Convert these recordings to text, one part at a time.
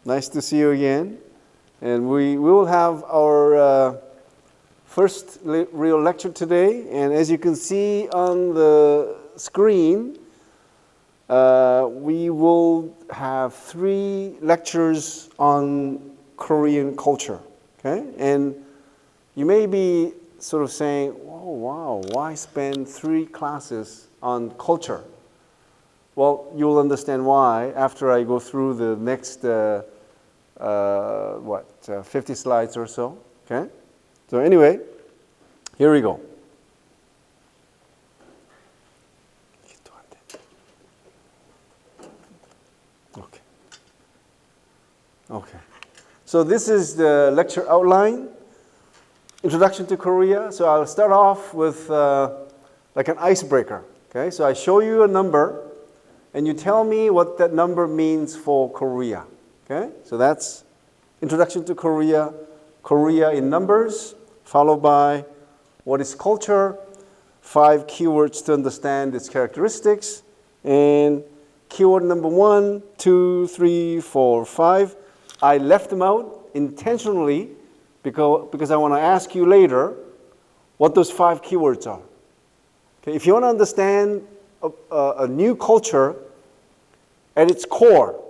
Nice to see you again. And we will have our first real lecture today. And as you can see on the screen, we will have 3 lectures on Korean culture. Okay? And you may be sort of saying, oh, wow, why spend 3 classes on culture? Well, you'll understand why after I go through the next 50 slides or so. Okay? So anyway, here we go. Okay. Okay. So this is the lecture outline, Introduction to Korea. So I'll start off with like an icebreaker. Okay? So I show you a number, and you tell me what that number means for Korea. Okay? So that's Introduction to Korea, Korea in numbers, followed by what is culture, 5 keywords to understand its characteristics, and keyword number 1, 2, 3, 4, 5. I left them out intentionally because I want to ask you later what those 5 keywords are. Okay? If you want to understand a new culture at its core,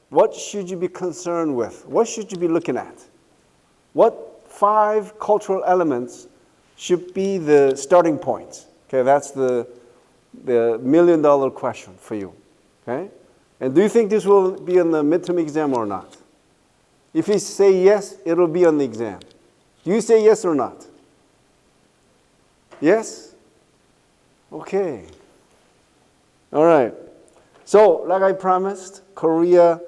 what should you be concerned with? What should you be looking at? What 5 cultural elements should be the starting points? Okay, that's the million-dollar question for you. Okay? And do you think this will be on the midterm exam or not? If you say yes, it will be on the exam. Do you say yes or not? Yes? Okay. All right. So, like I promised, Korea,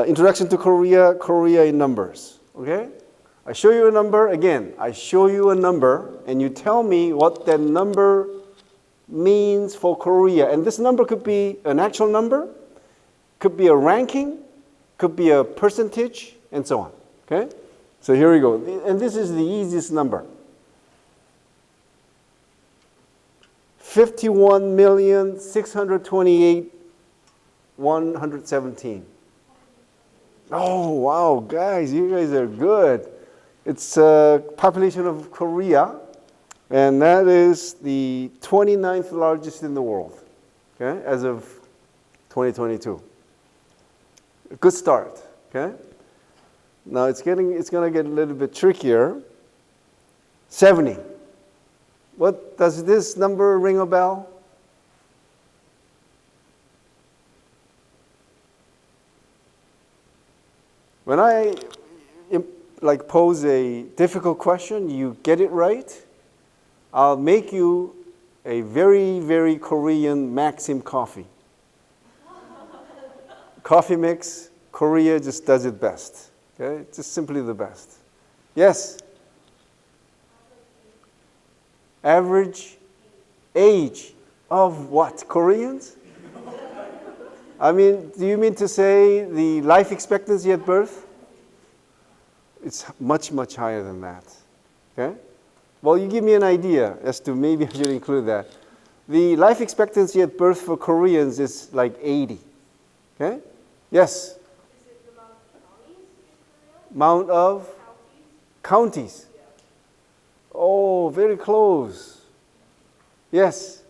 Introduction to Korea, Korea in numbers. Okay? I show you a number. Again, I show you a number, and you tell me what that number means for Korea. And this number could be an actual number, could be a ranking, could be a percentage, and so on. Okay? So here we go. And this is the easiest number. 51,628,117. Oh, wow, guys, you guys are good. It's a population of Korea, and that is the 29th largest in the world, okay, as of 2022. A good start, okay? Now it's going to get a little bit trickier. 70. What does this number ring a bell? When I pose a difficult question, you get it right, I'll make you a very, very Korean Maxim coffee. Coffee mix, Korea just does it best. Okay? It's just simply the best. Yes? Average age of what? Koreans? I mean, do you mean to say the life expectancy at birth? It's much, much higher than that. Okay? Well, you give me an idea as to maybe I should include that. The life expectancy at birth for Koreans is like 80. Okay? Yes? Is it the amount of counties in Korea? Amount of? Counties. Yeah. Oh, very close. Yes?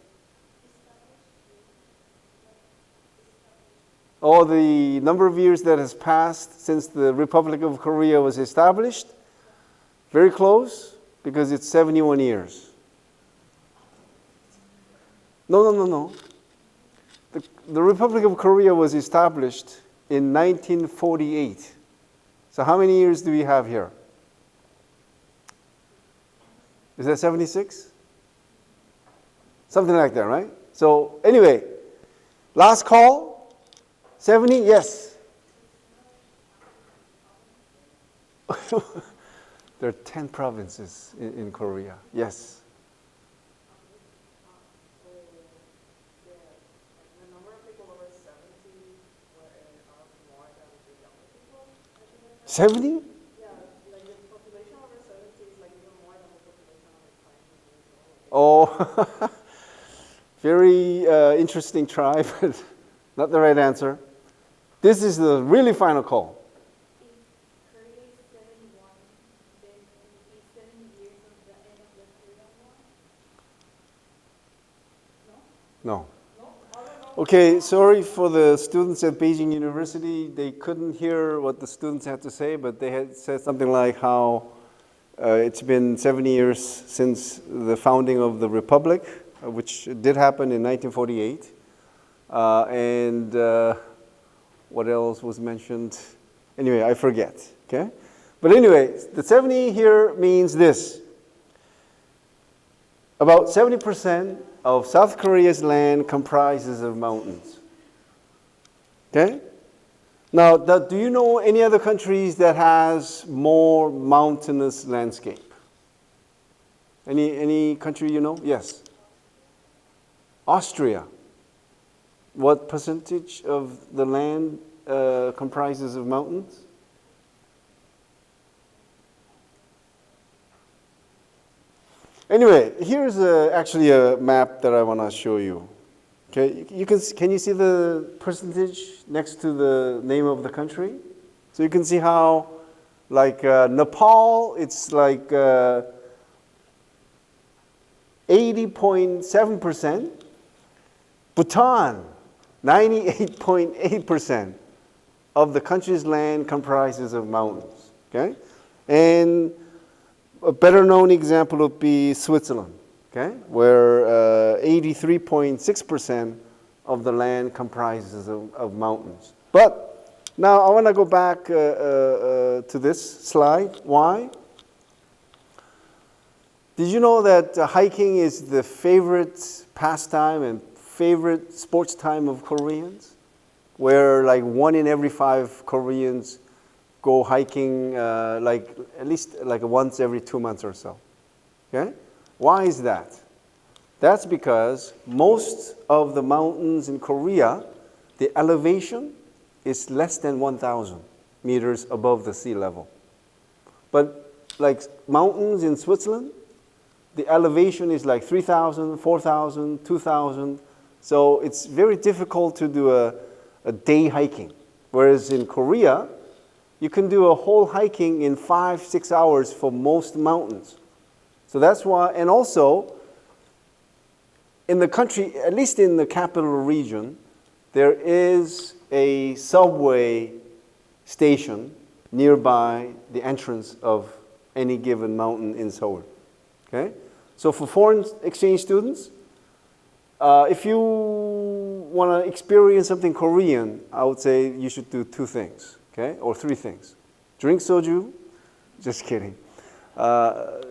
Oh, the number of years that has passed since the Republic of Korea was established? Very close, because it's 71 years. No. The Republic of Korea was established in 1948. So how many years do we have here? Is that 76? Something like that, right? So anyway, last call. 70? Yes. There are 10 provinces in Korea. Yes. The number of people over 70 are more than the younger people. 70? Yeah, like the population over 70 is like even more than the population over 5 years old. Oh, very interesting try, but not the right answer. This is the really final call. If Korea is 71, then it would be 70 years of the end of the Korean War? No? No. No? I don't know. Okay, sorry for the students at Beijing University. They couldn't hear what the students had to say, but they had said something like how it's been 70 years since the founding of the Republic, which did happen in 1948. And what else was mentioned? Anyway, I forget, okay? But anyway, the 70 here means this. About 70% of South Korea's land comprises of mountains. Okay? Now, do you know any other countries that has more mountainous landscape? Any country you know? Yes. Austria. What percentage of the land comprises of mountains? Anyway, here's actually a map that I want to show you. Okay, can you see the percentage next to the name of the country? So you can see how, like Nepal, it's like 80.7%. Bhutan, 98.8% of the country's land comprises of mountains. Okay, and a better known example would be Switzerland, okay, where 83.6% of the land comprises of mountains. But now I want to go back to this slide. Why? Did you know that hiking is the favorite pastime and favorite sports time of Koreans? Where like 1 in every 5 Koreans go hiking like at least like once every 2 months or so. Okay? Why is that? That's because most of the mountains in Korea, the elevation is less than 1,000 meters above the sea level. But like mountains in Switzerland, the elevation is like 3,000, 4,000, 2,000. So it's very difficult to do a day hiking. Whereas in Korea, you can do a whole hiking in 5-6 hours for most mountains. So that's why, and also, in the country, at least in the capital region, there is a subway station nearby the entrance of any given mountain in Seoul. Okay? So for foreign exchange students, if you want to experience something Korean, I would say you should do 2 things, okay, or 3 things. Drink soju, just kidding. Go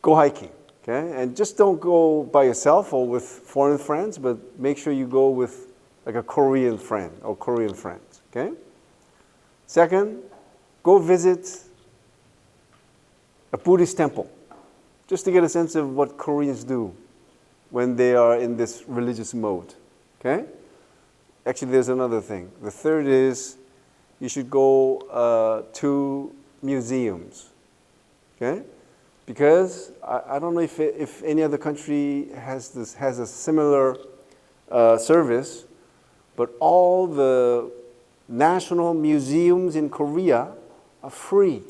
hiking, okay, and just don't go by yourself or with foreign friends, but make sure you go with like a Korean friend or Korean friends, okay. Second, go visit a Buddhist temple, just to get a sense of what Koreans do when they are in this religious mode, okay? Actually, there's another thing. The third is you should go to museums, okay? Because I don't know if any other country has a similar service, but all the national museums in Korea are free.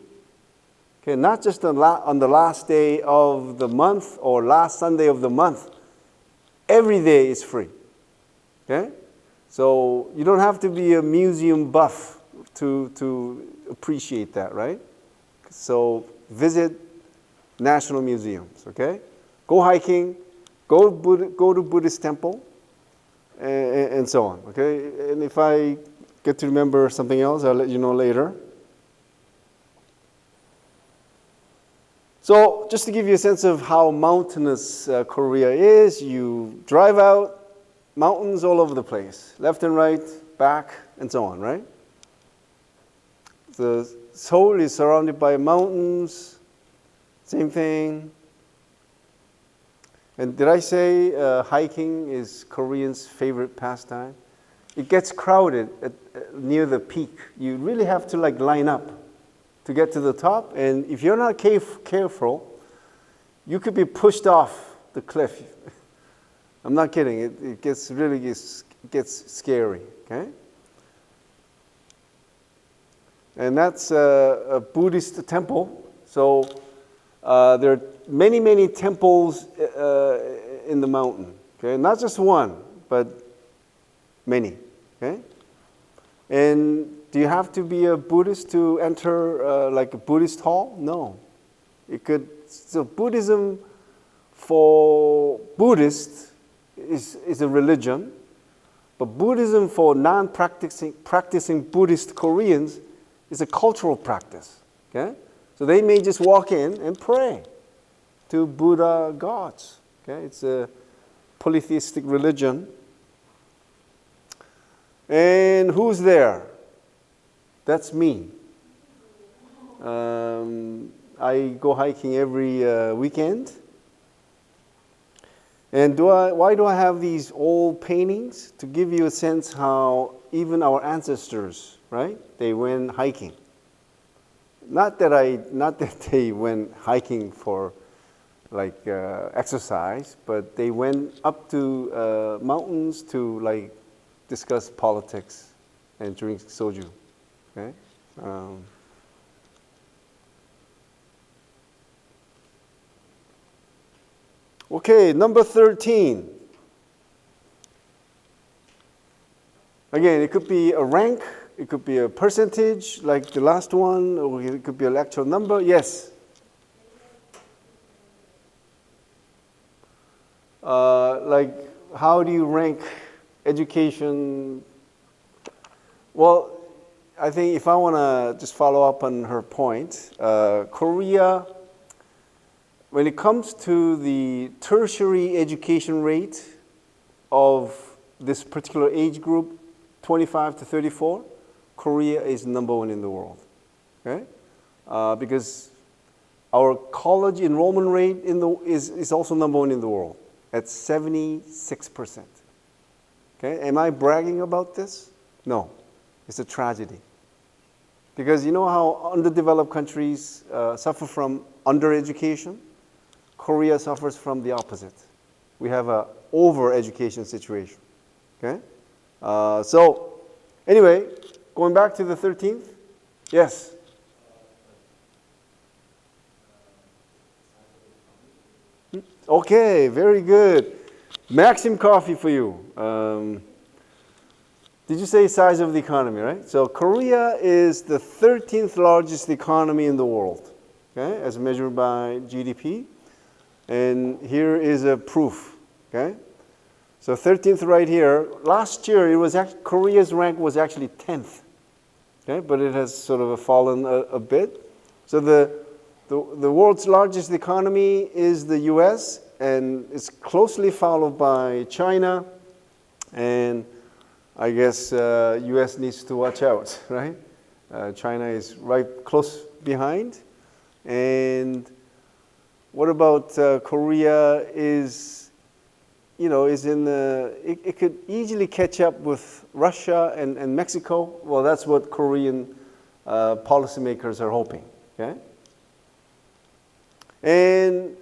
Okay, not just on the last day of the month or last Sunday of the month. Every day is free. Okay? So you don't have to be a museum buff to appreciate that, right? So visit national museums, okay? Go hiking, go to Buddhist temple, and so on, okay? And if I get to remember something else, I'll let you know later. So just to give you a sense of how mountainous Korea is, you drive out, mountains all over the place, left and right, back, and so on, right? The Seoul is surrounded by mountains, same thing. And did I say hiking is Koreans' favorite pastime? It gets crowded near the peak. You really have to like line up to get to the top, and if you're not careful, you could be pushed off the cliff. I'm not kidding. It gets scary. Okay. And that's a Buddhist temple. So there are many, many temples in the mountain. Okay, not just one, but many. Okay, and do you have to be a Buddhist to enter like a Buddhist hall? No. So Buddhism for Buddhists is a religion, but Buddhism for practicing Buddhist Koreans is a cultural practice. Okay, so they may just walk in and pray to Buddha gods. Okay, it's a polytheistic religion. And who's there? That's me. I go hiking every weekend. And why do I have these old paintings? To give you a sense how even our ancestors, right? They went hiking. Not that they went hiking for like exercise, but they went up to mountains to like discuss politics and drink soju. Okay. Okay, number 13. Again, it could be a rank, it could be a percentage, like the last one, or it could be an actual number. Yes? Like, how do you rank education? Well, I think if I want to just follow up on her point, Korea, when it comes to the tertiary education rate of this particular age group, 25 to 34, Korea is number one in the world. Okay? Because our college enrollment rate is also number one in the world at 76%. Okay? Am I bragging about this? No. It's a tragedy. Because you know how underdeveloped countries suffer from undereducation? Korea suffers from the opposite. We have an over-education situation. Okay? So, anyway, going back to the 13th. Yes? Okay, very good. Maxim coffee for you. Did you say size of the economy, right? So Korea is the 13th largest economy in the world, okay, as measured by GDP. And here is a proof, okay? So 13th right here. Last year, Korea's rank was actually 10th, okay? But it has sort of fallen a bit. So the world's largest economy is the US, and it's closely followed by China, and I guess US needs to watch out, right? China is right close behind. And what about Korea is in the, it could easily catch up with Russia and Mexico. Well, that's what Korean policymakers are hoping, okay? And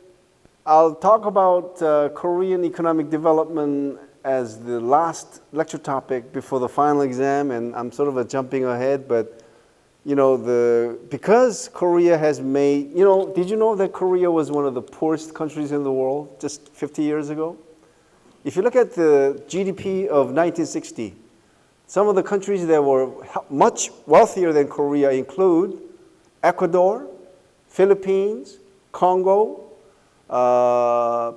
I'll talk about Korean economic development as the last lecture topic before the final exam, and I'm sort of jumping ahead, but because Korea has made, did you know that Korea was one of the poorest countries in the world just 50 years ago? If you look at the GDP of 1960, some of the countries that were much wealthier than Korea include Ecuador, Philippines, Congo,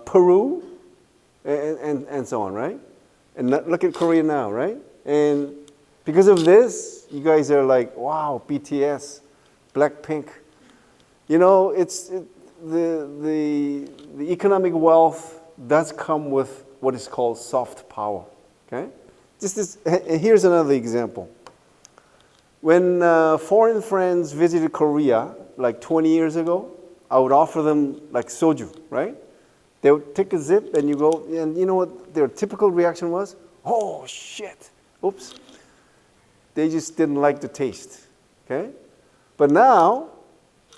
Peru, and so on, right? And look at Korea now, right? And because of this, you guys are like, wow, BTS, Blackpink. The economic wealth does come with what is called soft power, okay? Here's another example. When foreign friends visited Korea, like 20 years ago, I would offer them like soju, right? They would take a sip and you go, and you know what their typical reaction was? Oh, shit, oops. They just didn't like the taste, okay? But now,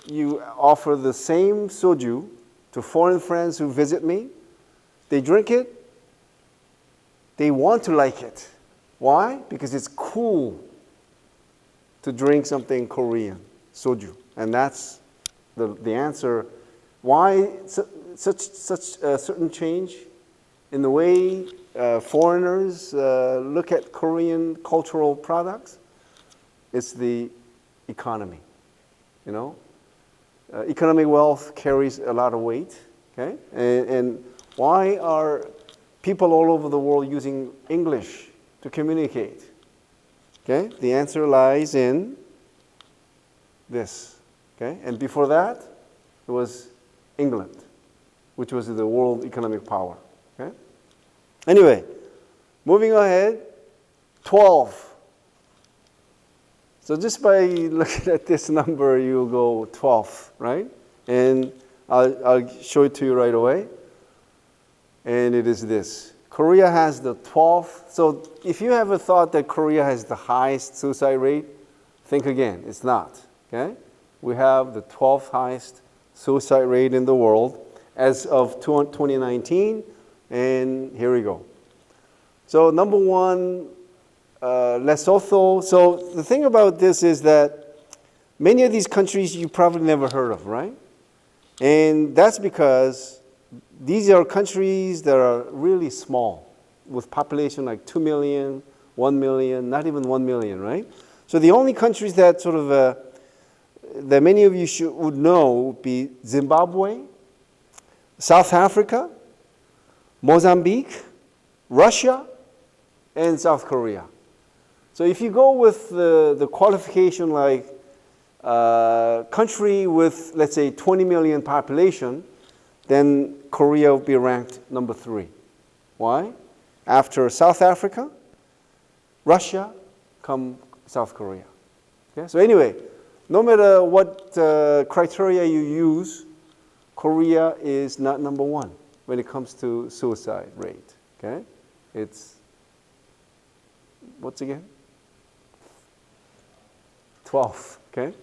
you offer the same soju to foreign friends who visit me. They drink it. They want to like it. Why? Because it's cool. to drink something Korean, soju? And that's the answer. Why such a certain change in the way foreigners look at Korean cultural products? It's the economy, you know? Economic wealth carries a lot of weight, okay? And why are people all over the world using English to communicate? Okay, the answer lies in this, okay? And before that, it was England, which was the world economic power, okay? Anyway, moving ahead, 12. So just by looking at this number, you'll go 12, right? And I'll show it to you right away. And it is this. Korea has the 12th. So if you ever thought that Korea has the highest suicide rate, think again. It's not, okay? We have the 12th highest suicide rate in the world as of 2019. And here we go. So number one, Lesotho. So the thing about this is that many of these countries you probably never heard of, right? And that's because these are countries that are really small, with population like 2 million, 1 million, not even 1 million, right? So the only countries that sort of, that many of you would know would be Zimbabwe, South Africa, Mozambique, Russia, and South Korea. So if you go with the qualification like country with, let's say, 20 million population, then Korea will be ranked number 3. Why? After South Africa, Russia, come South Korea. Okay? So anyway, no matter what criteria you use, Korea is not number 1 when it comes to suicide rate. Okay? It's, what's again? 12. Okay?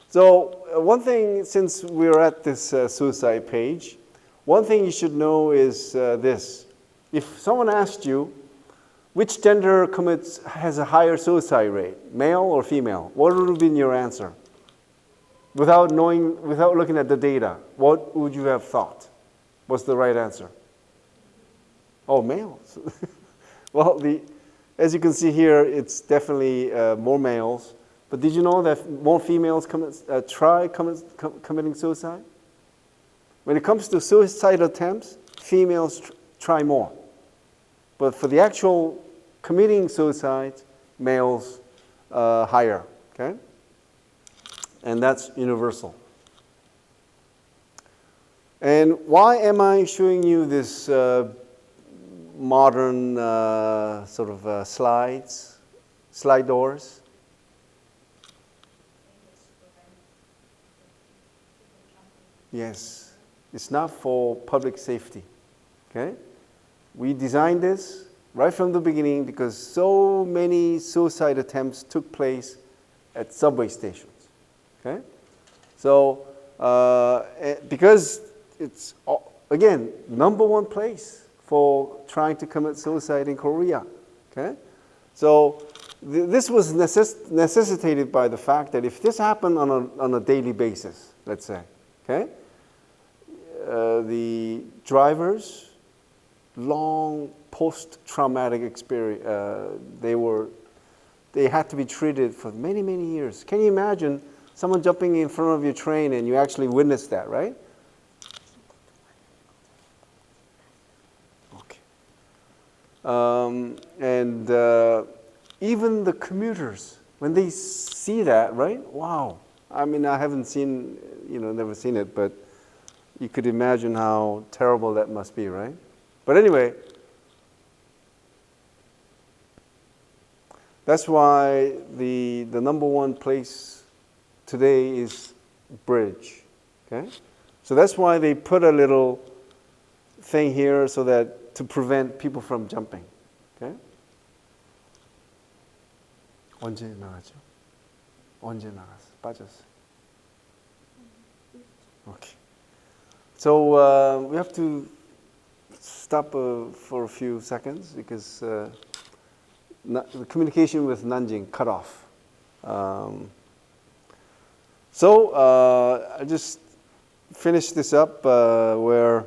So one thing, since we're at this suicide page, one thing you should know is this. If someone asked you, which gender has a higher suicide rate, male or female, what would have been your answer? Without looking at the data, what would you have thought? What's the right answer? Oh, males. Well, as you can see here, it's definitely more males. But did you know that more females try committing suicide? When it comes to suicide attempts, females try more. But for the actual committing suicide, males higher, okay? And that's universal. And why am I showing you this modern sort of slide doors? Yes, it's not for public safety, okay? We designed this right from the beginning because so many suicide attempts took place at subway stations, okay? So, because it's, again, number 1 place for trying to commit suicide in Korea, okay? So, this was necessitated by the fact that if this happened on a daily basis, let's say, okay? The drivers, long post-traumatic experience, they had to be treated for many, many years. Can you imagine someone jumping in front of your train and you actually witnessed that, right? Okay. Even the commuters, when they see that, right? Wow. I mean, I haven't seen, never seen it, but you could imagine how terrible that must be, right? But anyway, that's why the number 1 place today is bridge, okay? So that's why they put a little thing here so that to prevent people from jumping, okay? 언제 나가죠? 언제 나갔어? 빠졌어. Okay. So we have to stop for a few seconds because the communication with Nanjing cut off. Um, so I just finish this up where.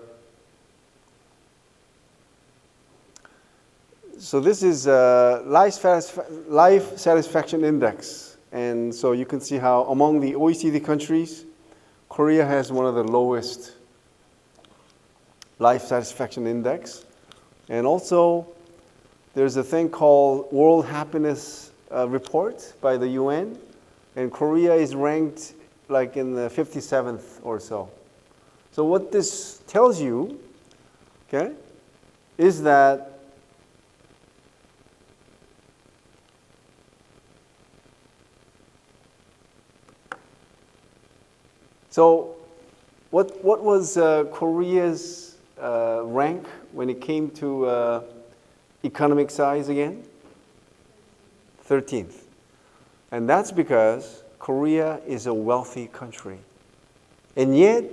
So this is life satisfaction index, and so you can see how among the OECD countries, Korea has one of the lowest life satisfaction index, and also there's a thing called World Happiness Report by the UN, and Korea is ranked like in the 57th or so. So what this tells you, okay, is that so what was Korea's rank when it came to economic size again? 13th. And that's because Korea is a wealthy country. And yet,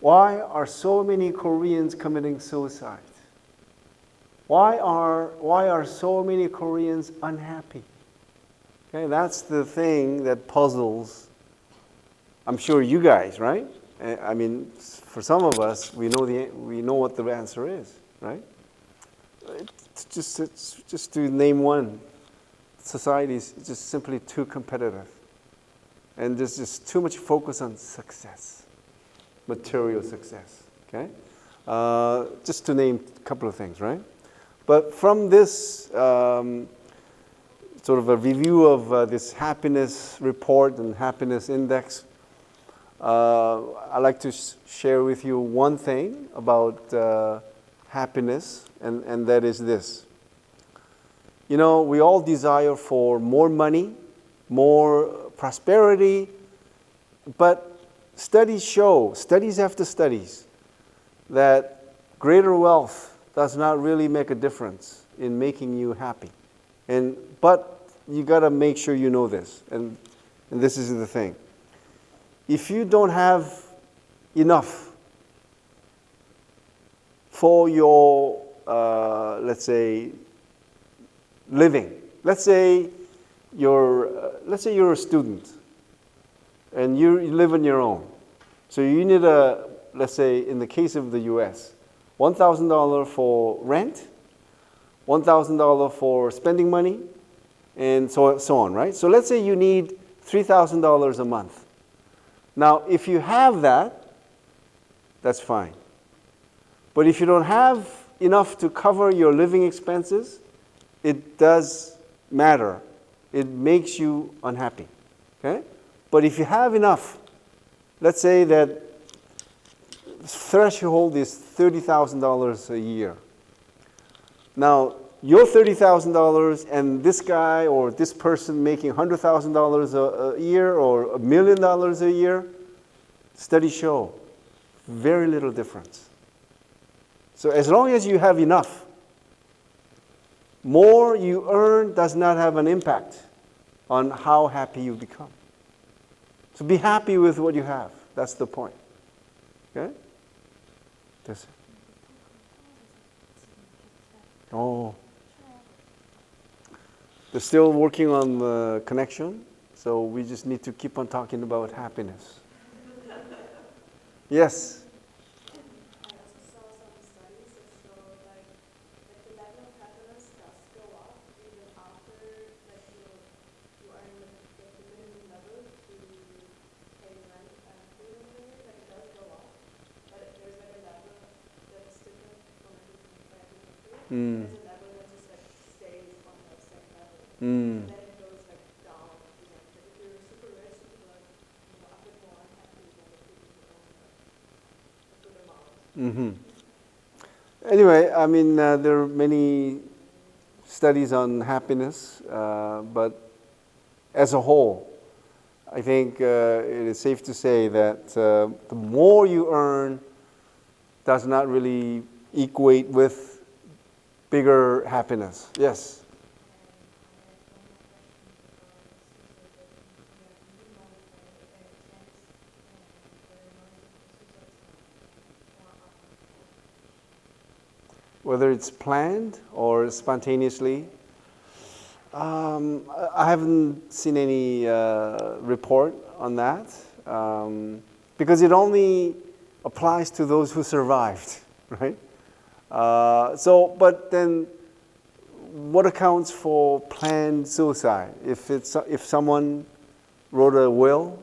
why are so many Koreans committing suicide? Why are so many Koreans unhappy? Okay, that's the thing that puzzles, I'm sure you guys, right? I mean, for some of us, we know what the answer is, right? It's just to name one. Society is just simply too competitive. And there's just too much focus on success, material success, okay? Just to name a couple of things, right? But from this sort of a review of this happiness report and happiness index, I'd like to share with you one thing about happiness, and that is this. You know, we all desire for more money, more prosperity, but studies after studies, that greater wealth does not really make a difference in making you happy. But you got to make sure you know this, and this is the thing. If you don't have enough for your, let's say, living. Let's say you're a student, and you live on your own. So you need let's say in the case of the U.S., $1,000 for rent, $1,000 for spending money, and so on, right? So let's say you need $3,000 a month. Now, if you have that, that's fine. But if you don't have enough to cover your living expenses, it does matter. It makes you unhappy, okay? But if you have enough, let's say that threshold is $30,000 a year. Now, your $30,000 and this guy or this person making $100,000 a year or $1 million a year, studies show very little difference. So as long as you have enough, more you earn does not have an impact on how happy you become. So be happy with what you have. That's the point. Okay? That's it. Oh. They're still working on the connection, so we just need to keep on talking about happiness. Yes? I also saw some studies that show like the level of happiness does go up even after you are in the minimum level to pay rent and food and everything. Like it does go up, but there's like a level that's different from every country. There's a level that just like stays on that same level, and then it goes like down again. Like if you're super rich, but a bit more unhappy than the people who own a good amount. Mm-hmm. Anyway, I mean, there are many studies on happiness, but as a whole, I think it is safe to say that the more you earn does not really equate with bigger happiness. Yes? Whether it's planned or spontaneously, I haven't seen any report on that because it only applies to those who survived, right? But then, what accounts for planned suicide? If someone wrote a will.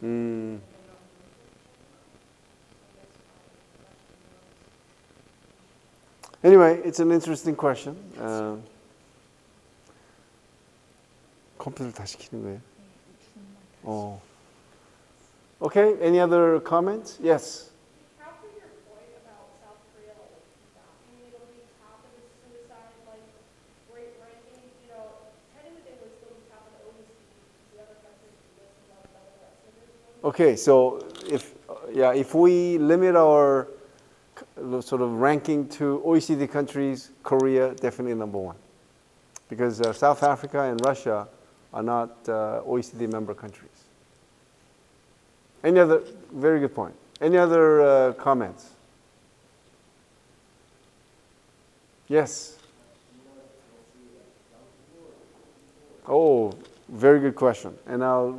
Mm. Anyway, it's an interesting question. 컴퓨터를 다시 켜는 거예요? 어. Okay, any other comments? Yes. How could your point about South Korea being able to be top of the suicide rate ranking? Technically they would still be top of the OECD because the other countries do this and blah blah blah. So there's one. Okay, so if we limit our sort of ranking to OECD countries, Korea definitely number one, because South Africa and Russia are not OECD member countries. Any other, very good point. Any other comments? Yes. Oh, very good question. And I'll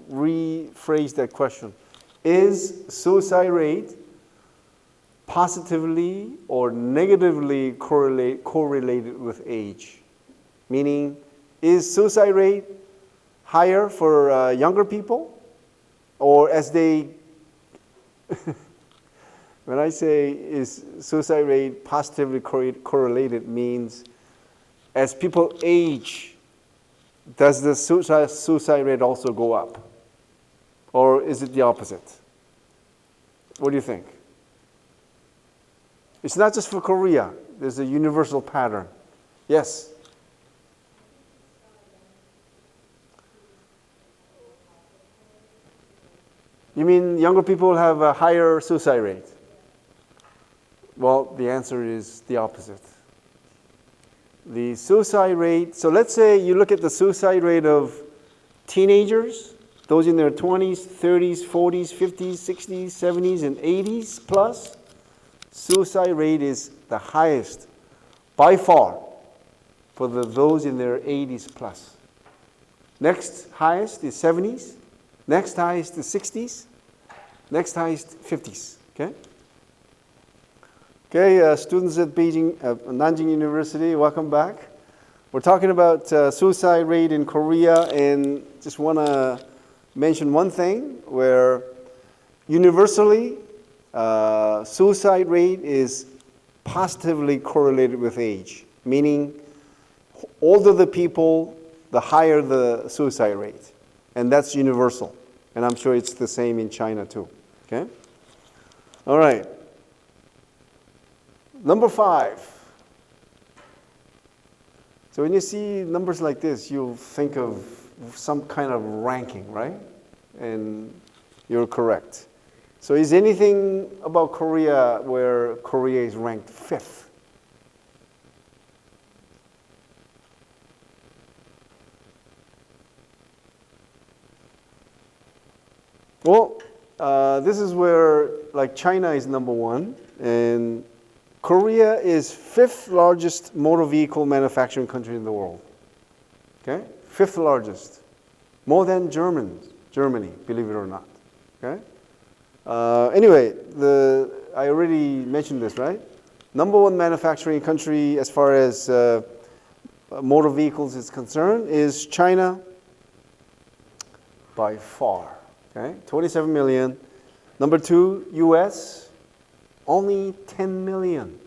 rephrase that question. Is suicide rate positively or negatively correlated with age? Meaning, is suicide rate higher for younger people? Or as they, when I say is suicide rate positively correlated, means as people age, does the suicide rate also go up? Or is it the opposite? What do you think? It's not just for Korea. There's a universal pattern. Yes? You mean younger people have a higher suicide rate? Well, the answer is the opposite. The suicide rate, so let's say you look at the suicide rate of teenagers, those in their 20s, 30s, 40s, 50s, 60s, 70s, and 80s plus, suicide rate is the highest by far for those in their 80s plus. Next highest is 70s. Next highest is 60s. Next highest 50s. Okay. Okay, students at Nanjing University, welcome back. We're talking about suicide rate in Korea, and just want to mention one thing where universally suicide rate is positively correlated with age, meaning older the people, the higher the suicide rate. And that's universal. And I'm sure it's the same in China too. Okay? All right. Number 5. So when you see numbers like this, you'll think of some kind of ranking, right? And you're correct. So is anything about Korea where Korea is ranked 5th? Well, this is where like China is number 1, and Korea is 5th largest motor vehicle manufacturing country in the world. Okay, 5th largest, more than Germany, believe it or not. Okay. Anyway, I already mentioned this, right? Number 1 manufacturing country as far as motor vehicles is concerned is China by far. Okay, 27 million. Number 2, US, only 10 million.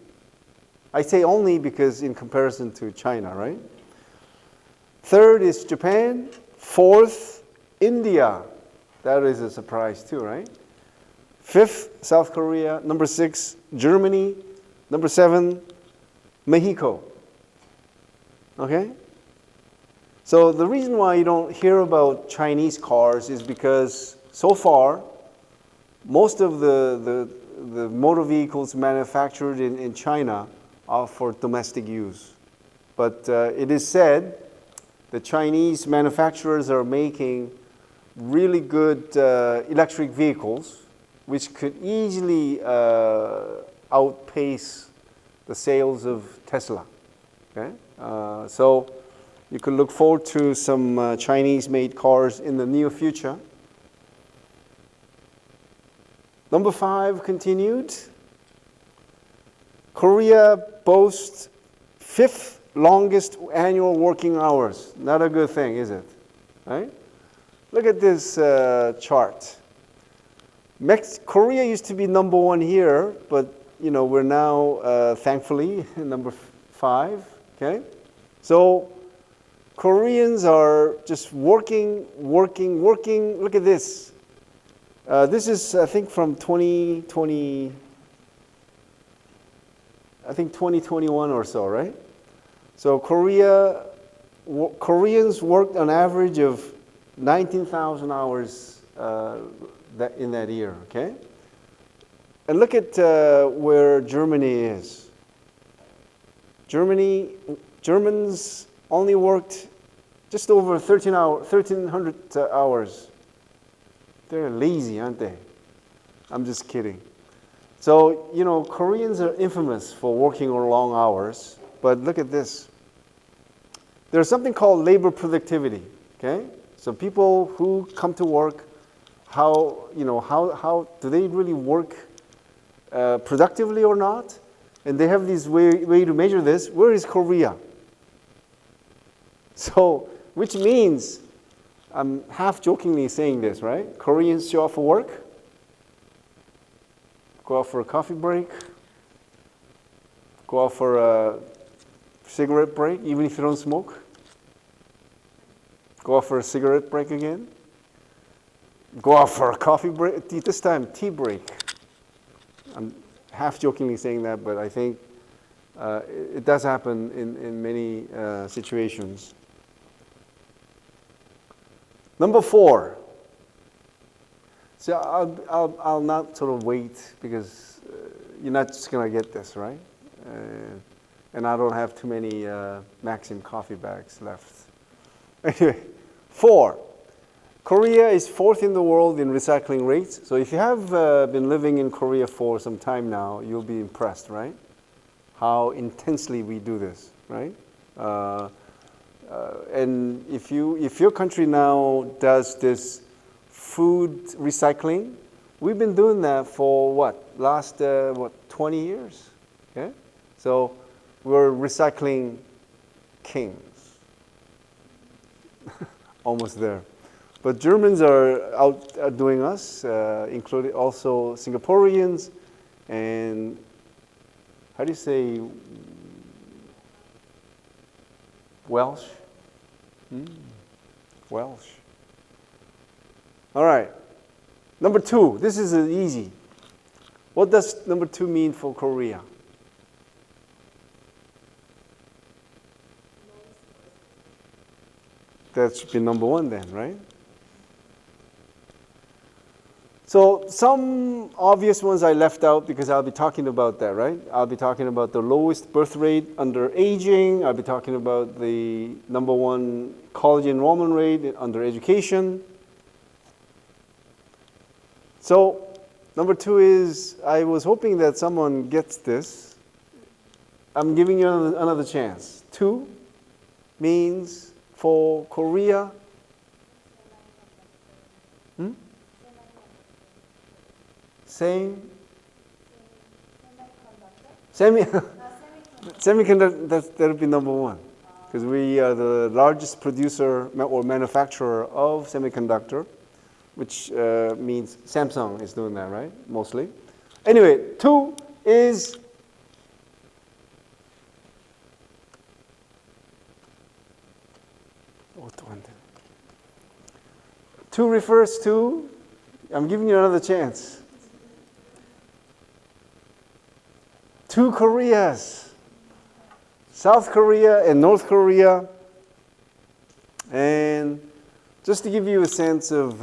I say only because in comparison to China, right? 3rd is Japan. 4th, India. That is a surprise too, right? 5th, South Korea. Number 6, Germany. Number 7, Mexico. Okay? So the reason why you don't hear about Chinese cars is because so far, most of the the motor vehicles manufactured in China are for domestic use. But it is said the Chinese manufacturers are making really good electric vehicles, which could easily outpace the sales of Tesla. Okay? So you could look forward to some Chinese-made cars in the near future. Number 5 continued. Korea boasts 5th longest annual working hours. Not a good thing, is it? Right? Look at this chart. Korea used to be number 1 here, but we're now thankfully number 5. Okay, so Koreans are just working. Look at this. This is, I think, from 2020. I think 2021 or so, right? So Koreans worked on average of 19,000 hours in that year. Okay, and look at where Germany is. Germans only worked just over 1,300 hours. They're lazy, aren't they? I'm just kidding. So, Koreans are infamous for working long hours, but look at this. There's something called labor productivity, okay? So people who come to work, how do they really work productively or not? And they have this way to measure this. Where is Korea? So, which means, I'm half jokingly saying this, right? Koreans show up for work, go out for a coffee break, go out for a cigarette break, even if you don't smoke, go out for a cigarette break again, go out for a coffee break, this time tea break. I'm half jokingly saying that, but I think it does happen in many situations. Number 4. So I'll not sort of wait because you're not just going to get this, right? And I don't have too many Maxim coffee bags left. Anyway, 4. Korea is 4th in the world in recycling rates. So if you have been living in Korea for some time now, you'll be impressed, right? How intensely we do this, right? And if your country now does this food recycling, we've been doing that for last 20 years, okay? So we're recycling kings. Almost there. But Germans are outdoing us, including also Singaporeans, and how do you say Welsh? Welsh. All right. Number 2. This is easy. What does number 2 mean for Korea? That should be number 1 then, right? So some obvious ones I left out because I'll be talking about that, right? I'll be talking about the lowest birth rate under aging. I'll be talking about the number 1 college enrollment rate under education. So number 2 is, I was hoping that someone gets this. I'm giving you another chance. 2 means for Korea. Same. Semiconductor, that'll be number 1. Because we are the largest producer or manufacturer of semiconductor, which means Samsung is doing that, right? Mostly. Anyway, 2 is two refers to, I'm giving you another chance. 2 Koreas, South Korea and North Korea. And just to give you a sense of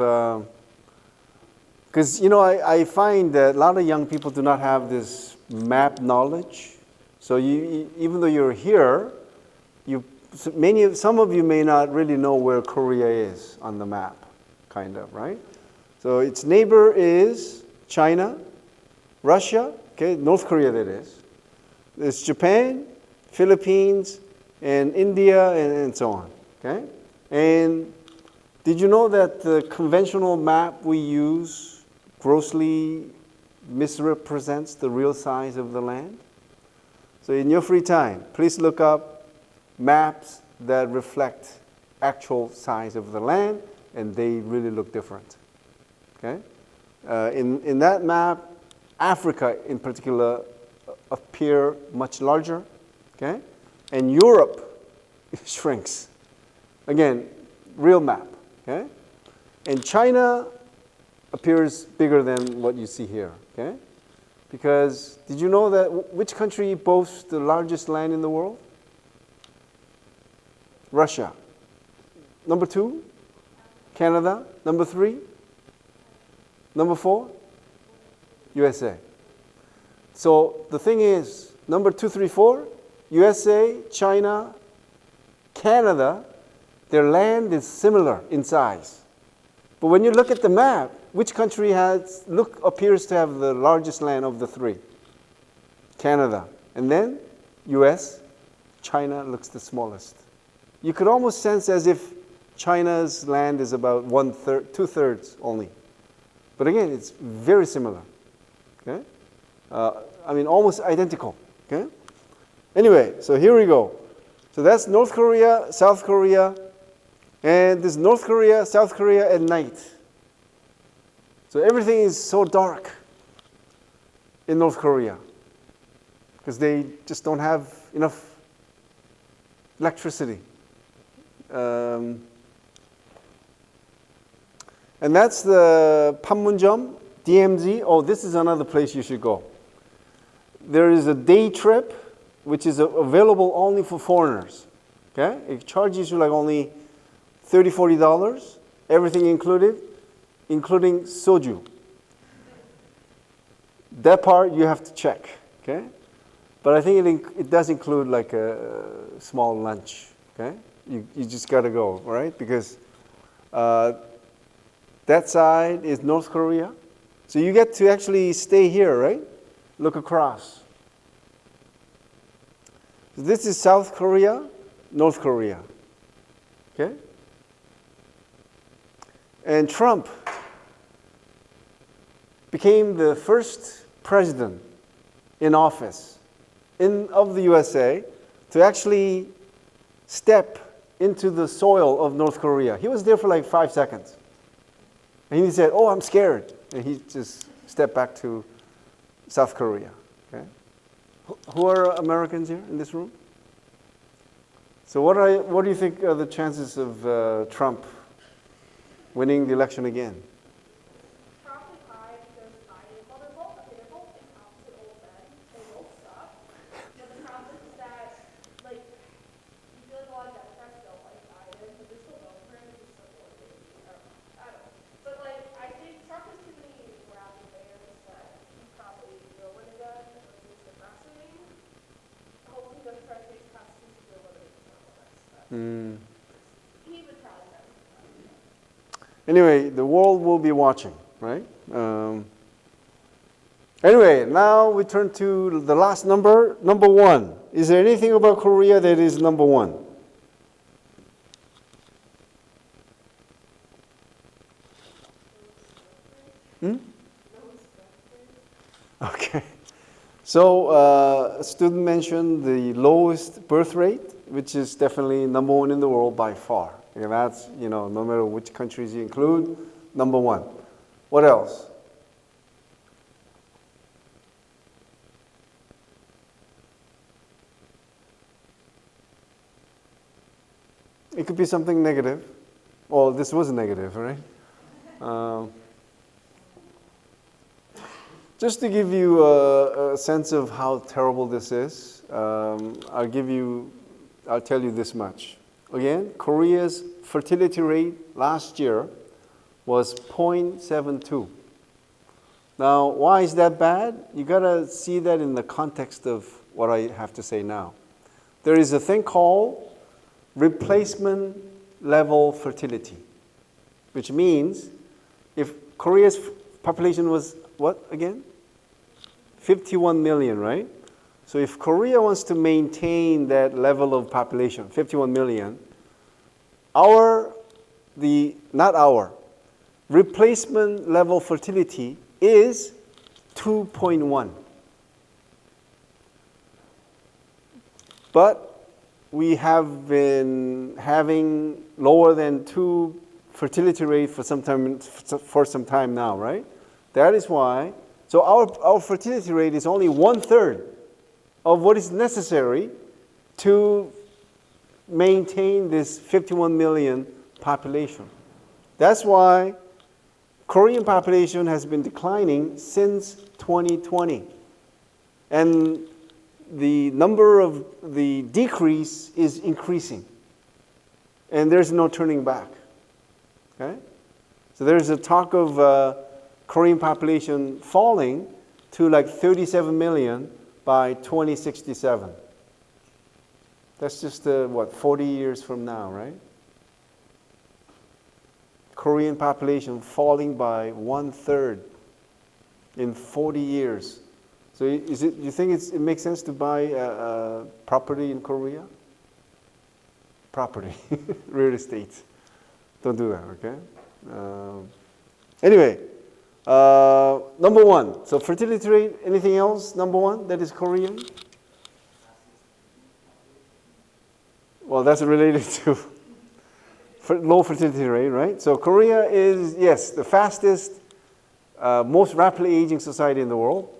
Because, you know, I find that a lot of young people do not have this map knowledge. So even though you're here, some of you may not really know where Korea is on the map, kind of, right? So its neighbor is China, Russia, okay, North Korea that is. There's Japan, Philippines, and India, and so on, okay? And did you know that the conventional map we use grossly misrepresents the real size of the land? So in your free time, please look up maps that reflect actual size of the land, and they really look different, okay? In that map, Africa in particular appear much larger, okay? And Europe shrinks. Again, real map, okay? And China appears bigger than what you see here, okay? Because did you know that which country boasts the largest land in the world? Russia. Number 2, Canada. Number 3, number 4, USA. So the thing is, number 2, 3, 4, USA, China, Canada, their land is similar in size. But when you look at the map, which country appears to have the largest land of the 3? Canada. And then US, China looks the smallest. You could almost sense as if China's land is about 1/3, 2/3 only. But again, it's very similar. Okay? I mean, almost identical. Okay? Anyway, so here we go. So that's North Korea, South Korea, and this North Korea, South Korea at night. So everything is so dark in North Korea because they just don't have enough electricity. And that's the Panmunjom, DMZ. Oh, this is another place you should go. There is a day trip which is available only for foreigners. Okay? It charges you like only $30, $40, everything included, including soju. That part you have to check. Okay? But I think it does include like a small lunch. Okay? You just got to go, right? Because that side is North Korea. So you get to actually stay here, right? Look across. So this is South Korea, North Korea. Okay? And Trump became the first president in office of the USA to actually step into the soil of North Korea. He was there for like 5 seconds. And he said, "Oh, I'm scared." And he just stepped back to South Korea. Okay? Who are Americans here in this room? So what do you think are the chances of Trump winning the election again? Probably high because they're both incompetent old men. They both suck. But the problem is that, like, you feel like a lot of Democrats don't like Biden, but they still vote for him because he's so boring. I don't know. But, like, I think Trump has too many morality layers that he probably will win again, or at least aggressing. Hopefully he doesn't try to change the Constitution to eliminate the term limits. He would probably never. Anyway, the world will be watching, right? Anyway, now we turn to the last number, number 1. Is there anything about Korea that is number 1? Okay. So a student mentioned the lowest birth rate, which is definitely number 1 in the world by far. And that's, no matter which countries you include, number 1. What else? It could be something negative. Well, this was negative, right? Just to give you a sense of how terrible this is, I'll tell you this much. Again, Korea's fertility rate last year was 0.72. Now, why is that bad? You gotta see that in the context of what I have to say now. There is a thing called replacement level fertility, which means if Korea's population was what again? 51 million, right? So if Korea wants to maintain that level of population, 51 million, replacement level fertility is 2.1. But we have been having lower than 2 fertility rate for some time now, right? That is why, so our fertility rate is only 1/3 of what is necessary to maintain this 51 million population. That's why Korean population has been declining since 2020. And the number of the decrease is increasing. And there's no turning back. Okay? So there's a talk of Korean population falling to like 37 million by 2067. That's just, 40 years from now, right? Korean population falling by 1/3 in 40 years. So you think it makes sense to buy property in Korea? Property, real estate. Don't do that, okay? Anyway, number one. So fertility rate, anything else? Number one, that is Korean? Well, that's related to low fertility rate, right? So Korea is, yes, the fastest, most rapidly aging society in the world. I was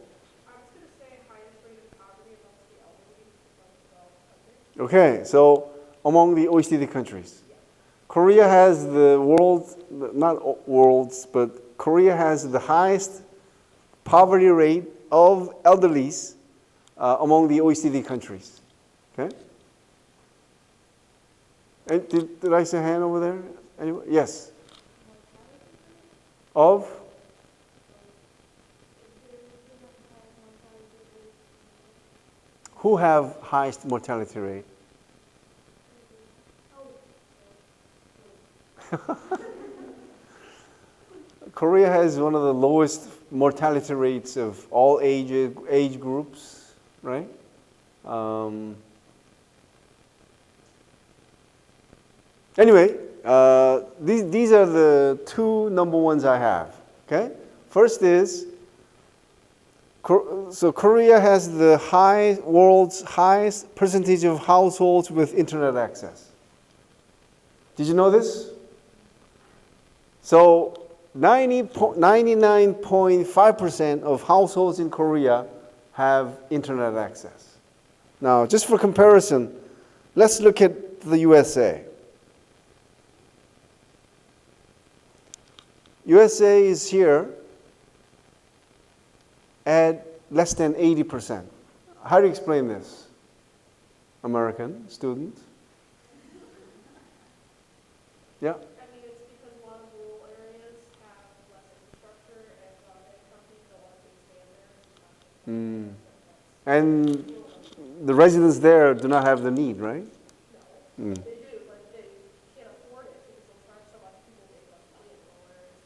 going to say highest rate of poverty amongst the elderly among 12 countries. Okay, so among the OECD countries. Korea has but Korea has the highest poverty rate of elderlies among the OECD countries. Okay? And did I see a hand over there? Anyone? Yes. Of? Who have highest mortality rate? Korea has one of the lowest mortality rates of all age groups, right? Anyway, these are the two number ones I have. Okay, first is so Korea has the world's highest percentage of households with internet access. Did you know this? So 99.5% of households in Korea have internet access. Now, just for comparison, let's look at the USA. USA is here at less than 80%. How do you explain this? American student? Yeah? I mean, it's because a lot of rural areas have less infrastructure and many companies don't want to stay there. And the residents there do not have the need, right? No, they do, but they can't afford it because they'll charge so much people make less money in rural areas.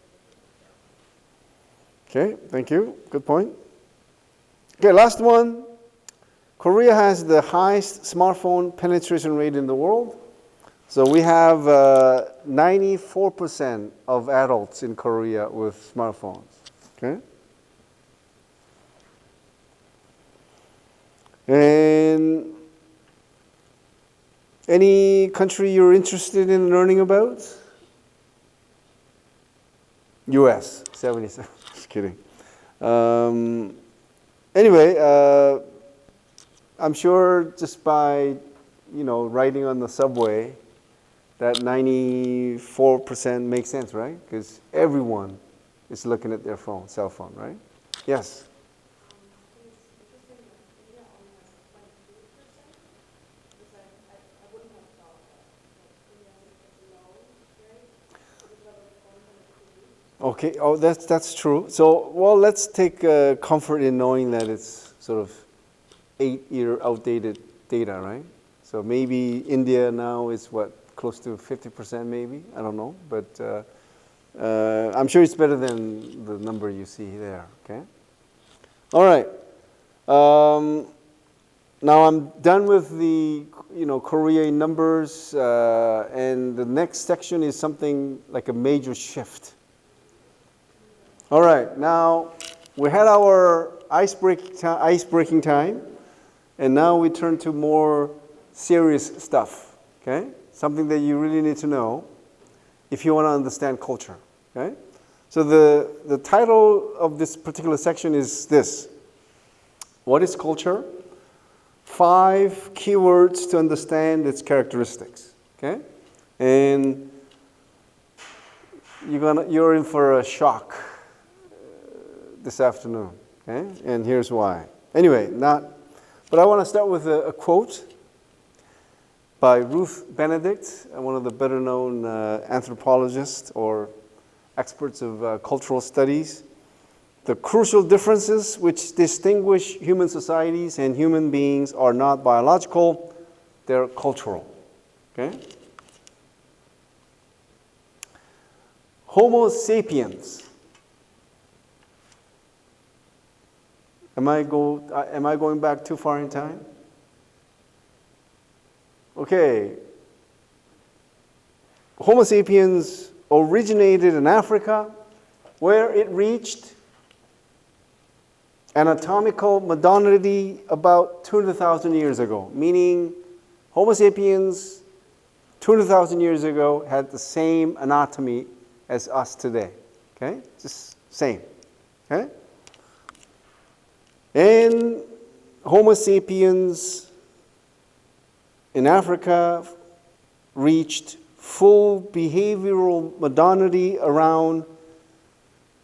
Okay, thank you. Good point. Okay, last one. Korea has the highest smartphone penetration rate in the world. So we have 94% of adults in Korea with smartphones. Okay? And any country you're interested in learning about? US, 77. Just kidding. Anyway, I'm sure just by, riding on the subway, that 94% makes sense, right? Because everyone is looking at their cell phone, right? Yes? It's interesting that India only has 23%, because I wouldn't have thought that India has such a low rate, because of Okay, oh, that's true. So, well, let's take comfort in knowing that it's sort of 8-year outdated data, right? So maybe India now is what, close to 50% maybe? I don't know, but I'm sure it's better than the number you see there, okay? All right. Now I'm done with the, Korea numbers, and the next section is something like a major shift. All right, now we had our ice-breaking time, and now we turn to more serious stuff, okay? Something that you really need to know if you want to understand culture, okay? So the title of this particular section is this: What is culture? 5 keywords to understand its characteristics, okay? And you're in for a shock this afternoon, okay? And here's why. Anyway, but I want to start with a quote by Ruth Benedict, one of the better known anthropologists or experts of cultural studies. The crucial differences which distinguish human societies and human beings are not biological, they're cultural, okay? Homo sapiens. Am I going back too far in time? Okay. Homo sapiens originated in Africa, where it reached anatomical modernity about 200,000 years ago, meaning Homo sapiens 200,000 years ago had the same anatomy as us today, okay? Just same, okay? And Homo sapiens in Africa reached full behavioral modernity around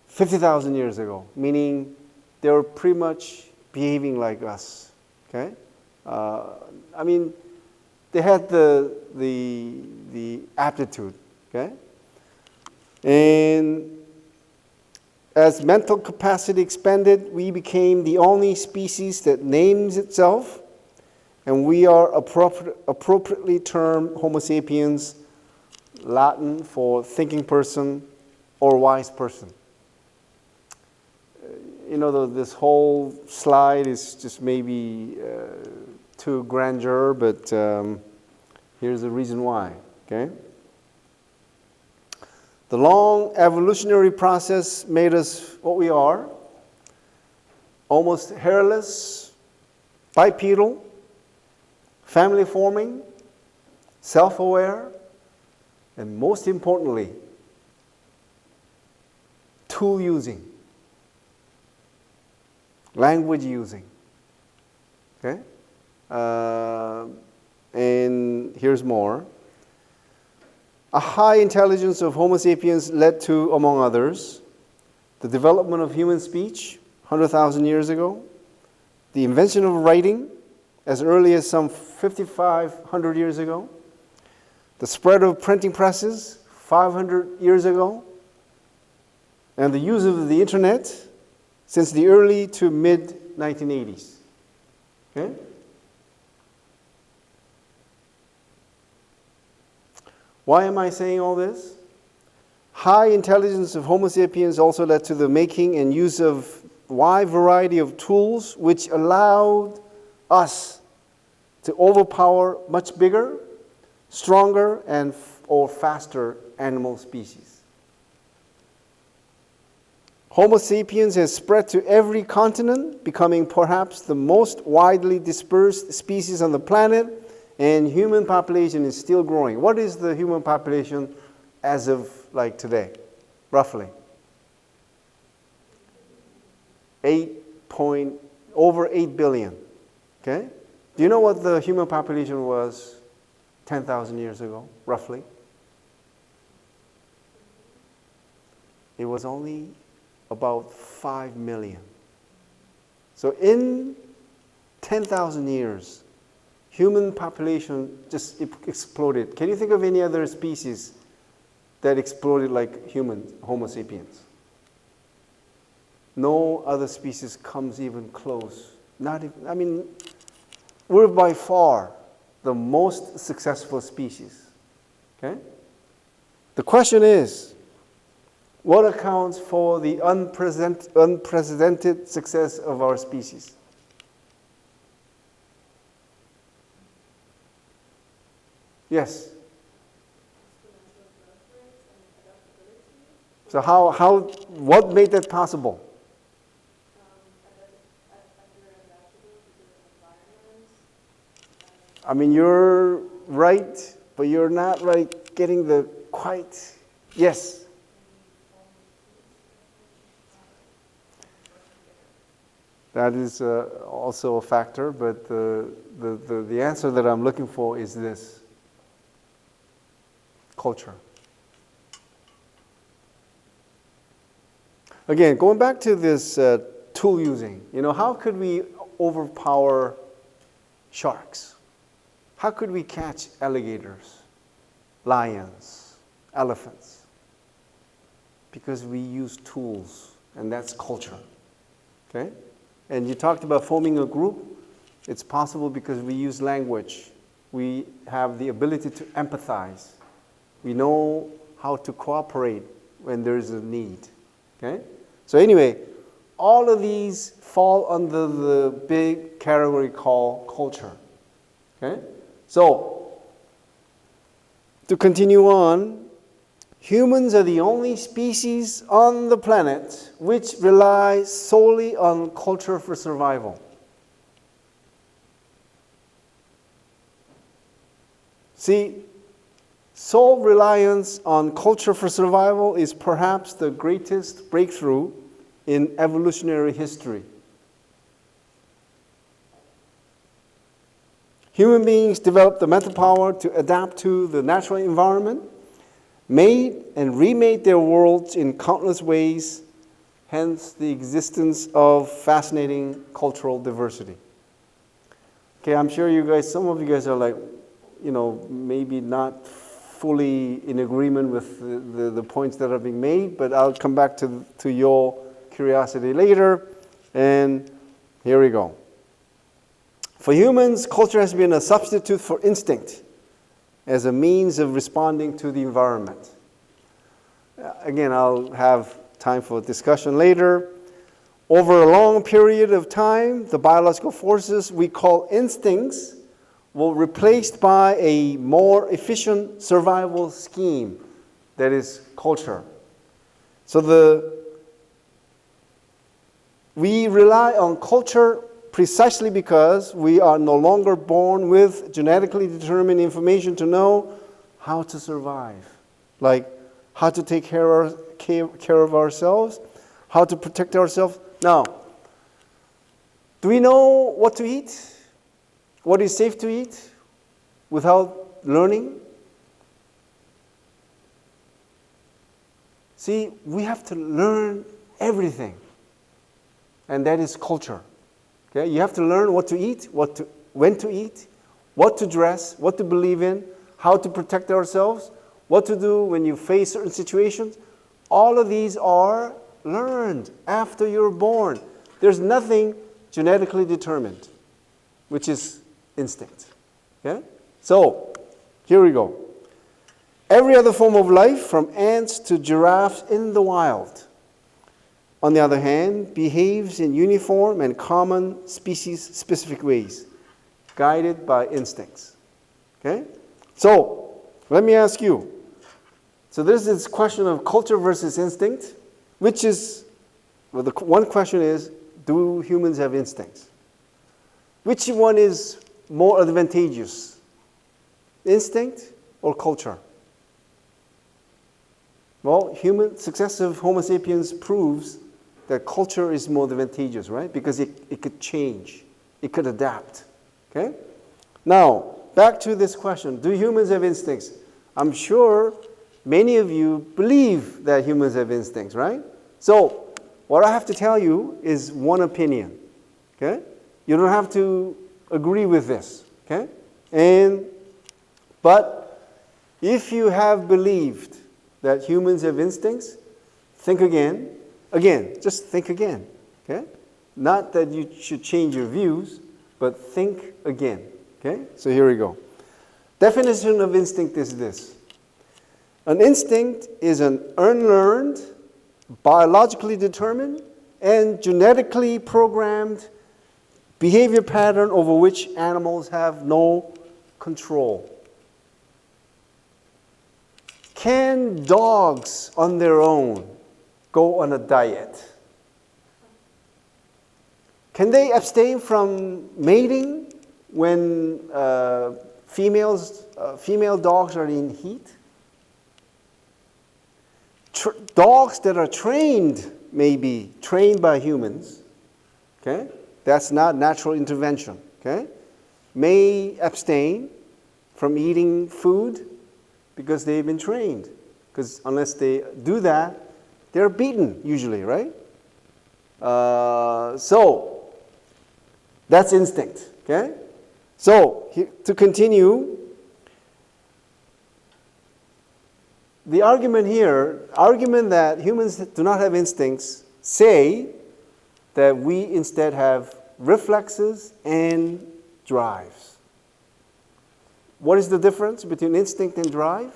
50,000 years ago, meaning they were pretty much behaving like us, okay? I mean, they had the aptitude, okay? And as mental capacity expanded, we became the only species that names itself, and we are appropriately termed Homo sapiens, Latin for thinking person or wise person. This whole slide is just maybe too grandeur, but here's the reason why, okay? The long evolutionary process made us what we are, almost hairless, bipedal, family forming, self-aware, and most importantly, tool using, language using, okay? And here's more. A high intelligence of Homo sapiens led to, among others, the development of human speech 100,000 years ago, the invention of writing as early as some 5,500 years ago, the spread of printing presses 500 years ago, and the use of the internet since the early to mid-1980s. Okay? Why am I saying all this? High intelligence of Homo sapiens also led to the making and use of a wide variety of tools which allowed us to overpower much bigger, stronger, or faster animal species. Homo sapiens has spread to every continent, becoming perhaps the most widely dispersed species on the planet, and human population is still growing. What is the human population as of today, roughly? Over 8 billion. Okay? Do you know what the human population was 10,000 years ago, roughly? It was only about 5 million. So in 10,000 years, human population just exploded. Can you think of any other species that exploded like Homo sapiens? No other species comes even close. Not even, I mean, we're by far the most successful species. Okay? The question is, what accounts for the unprecedented success of our species? Yes. So what made that possible? I mean, you're right, but you're not right getting the quite, yes. That is also a factor, but the answer that I'm looking for is this: culture. Again, going back to this tool using, how could we overpower sharks? How could we catch alligators, lions, elephants? Because we use tools, and that's culture. Okay? And you talked about forming a group. It's possible because we use language. We have the ability to empathize. We know how to cooperate when there is a need. Okay? So anyway, all of these fall under the big category called culture. Okay? So, to continue on, humans are the only species on the planet which rely solely on culture for survival. See, sole reliance on culture for survival is perhaps the greatest breakthrough in evolutionary history. Human beings developed the mental power to adapt to the natural environment, made and remade their worlds in countless ways, hence the existence of fascinating cultural diversity. Okay, I'm sure some of you guys are like, maybe not fully in agreement with the points that are being made, but I'll come back to your curiosity later, and here we go. For humans, culture has been a substitute for instinct as a means of responding to the environment. Again, I'll have time for discussion later. Over a long period of time, the biological forces we call instincts were replaced by a more efficient survival scheme, that is culture. So we rely on culture precisely because we are no longer born with genetically determined information to know how to survive, like how to take care of ourselves, how to protect ourselves. Now, do we know what to eat? What is safe to eat without learning? See, we have to learn everything, and that is culture. Okay, you have to learn what to eat, when to eat, what to dress, what to believe in, how to protect ourselves, what to do when you face certain situations. All of these are learned after you're born. There's nothing genetically determined, which is instinct. Okay? So, here we go. Every other form of life, from ants to giraffes in the wild, on the other hand, behaves in uniform and common species-specific ways, guided by instincts. Okay? So, let me ask you. So there's this question of culture versus instinct, which is, well, the one question is, do humans have instincts? Which one is more advantageous? Instinct or culture? Well, successive Homo sapiens proves that culture is more advantageous, right? Because it could change. It could adapt. Okay? Now, back to this question. Do humans have instincts? I'm sure many of you believe that humans have instincts, right? So, what I have to tell you is one opinion. Okay? You don't have to agree with this. Okay? But if you have believed that humans have instincts, think again. Again, just think again. Okay? Not that you should change your views, but think again. Okay? So here we go. Definition of instinct is this. An instinct is an unlearned, biologically determined, and genetically programmed behavior pattern over which animals have no control. Can dogs on their own go on a diet? Can they abstain from mating when female dogs are in heat? Dogs that are trained, maybe trained by humans, okay? That's not natural intervention, okay? May abstain from eating food because they've been trained. Because unless they do that, they're beaten usually, right? So that's instinct, okay? So to continue, the argument that humans do not have instincts, say that we instead have reflexes and drives. What is the difference between instinct and drive?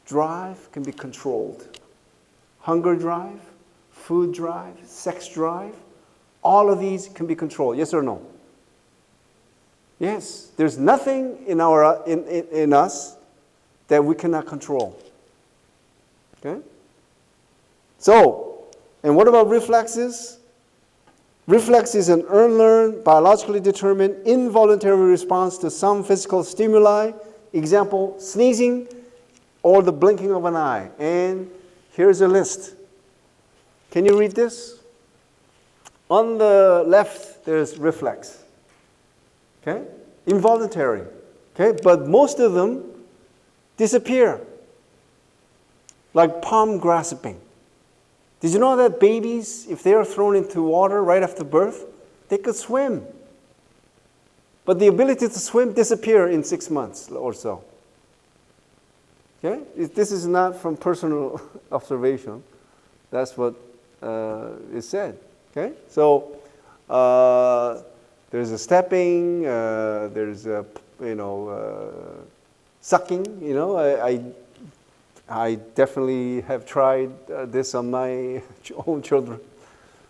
Drive can be controlled. Hunger drive, food drive, sex drive, all of these can be controlled. Yes or no? Yes. There's nothing in us that we cannot control. Okay? So, and what about reflexes? Reflex is an unlearned, biologically determined, involuntary response to some physical stimuli. Example, sneezing or the blinking of an eye. And here's a list. Can you read this? On the left, there's reflex. Okay? Involuntary. Okay? But most of them disappear. Like palm grasping. Did you know that babies, if they are thrown into water right after birth, they could swim? But the ability to swim disappears in 6 months or so. Okay? This is not from personal observation. That's what is said. Okay? So there's a stepping, there's a sucking. I definitely have tried this on my own children.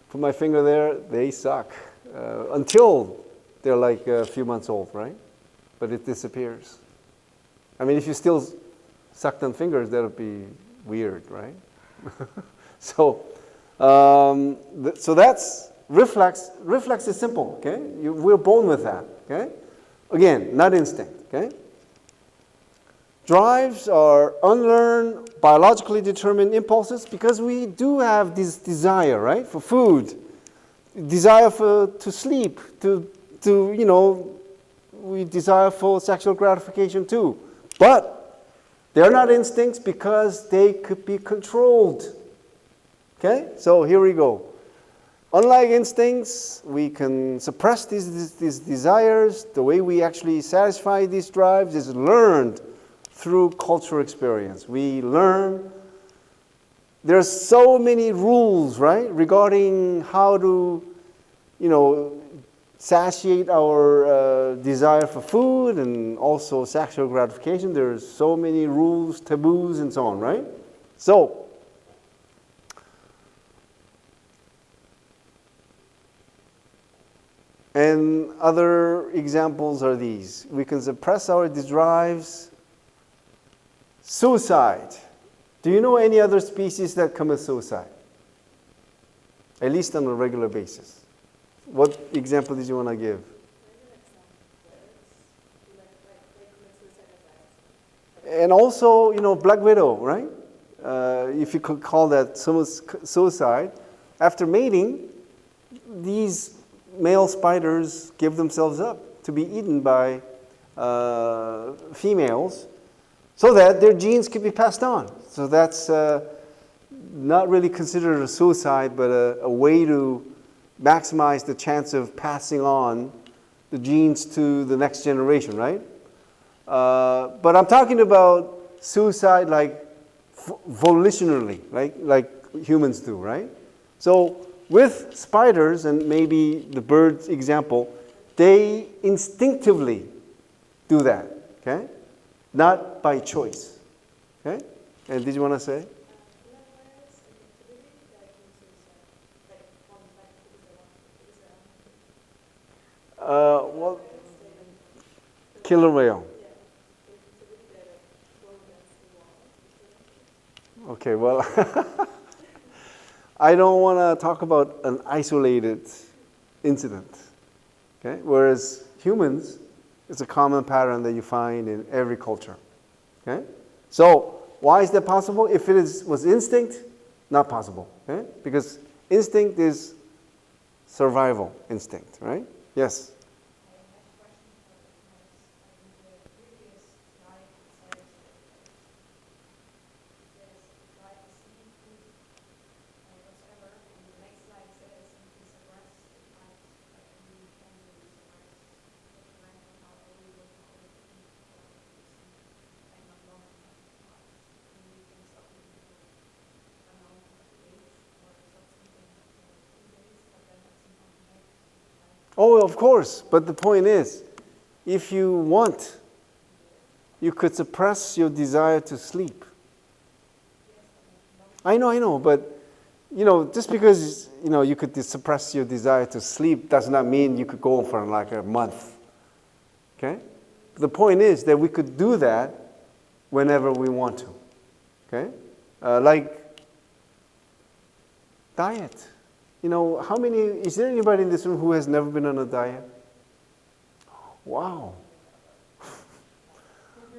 Put my finger there, they suck. Until they're like a few months old, right? But it disappears. I mean, if you still sucked on fingers, that would be weird, right? So that's reflex. Reflex is simple, okay? We're born with that, okay? Again, not instinct, okay? Drives are unlearned, biologically determined impulses because we do have this desire, right, for food, desire to sleep, we desire for sexual gratification too. But they're not instincts because they could be controlled. Okay? So here we go. Unlike instincts, we can suppress these desires. The way we actually satisfy these drives is learned through cultural experience. We learn. There's so many rules, right, regarding how to, satiate our desire for food and also sexual gratification. There's so many rules, taboos, and so on, right? So, and other examples are these. We can suppress our drives. Suicide. Do you know any other species that commit suicide? At least on a regular basis. What example did you want to give? And also, black widow, right? If you could call that suicide. After mating, these male spiders give themselves up to be eaten by females so that their genes can be passed on. So that's not really considered a suicide, but a way to maximize the chance of passing on the genes to the next generation, right? But I'm talking about suicide like volitionally, like humans do, right? So with spiders and maybe the birds example, they instinctively do that, okay? Not by choice, okay? And did you want to say? Coronavirus and activity that can suicide, like one like because Well, killer whale. yeah, the activity that go against the wall. Okay, well, I don't want to talk about an isolated incident, okay? Whereas humans, it's a common pattern that you find in every culture, okay? So why is that possible? If it was instinct, not possible, okay? Because instinct is survival instinct, right? Yes? Oh, of course. But the point is, if you want, you could suppress your desire to sleep. I know, but just because you could suppress your desire to sleep does not mean you could go for like a month. Okay? The point is that we could do that whenever we want to. Okay? Like diet. Is there anybody in this room who has never been on a diet? Wow.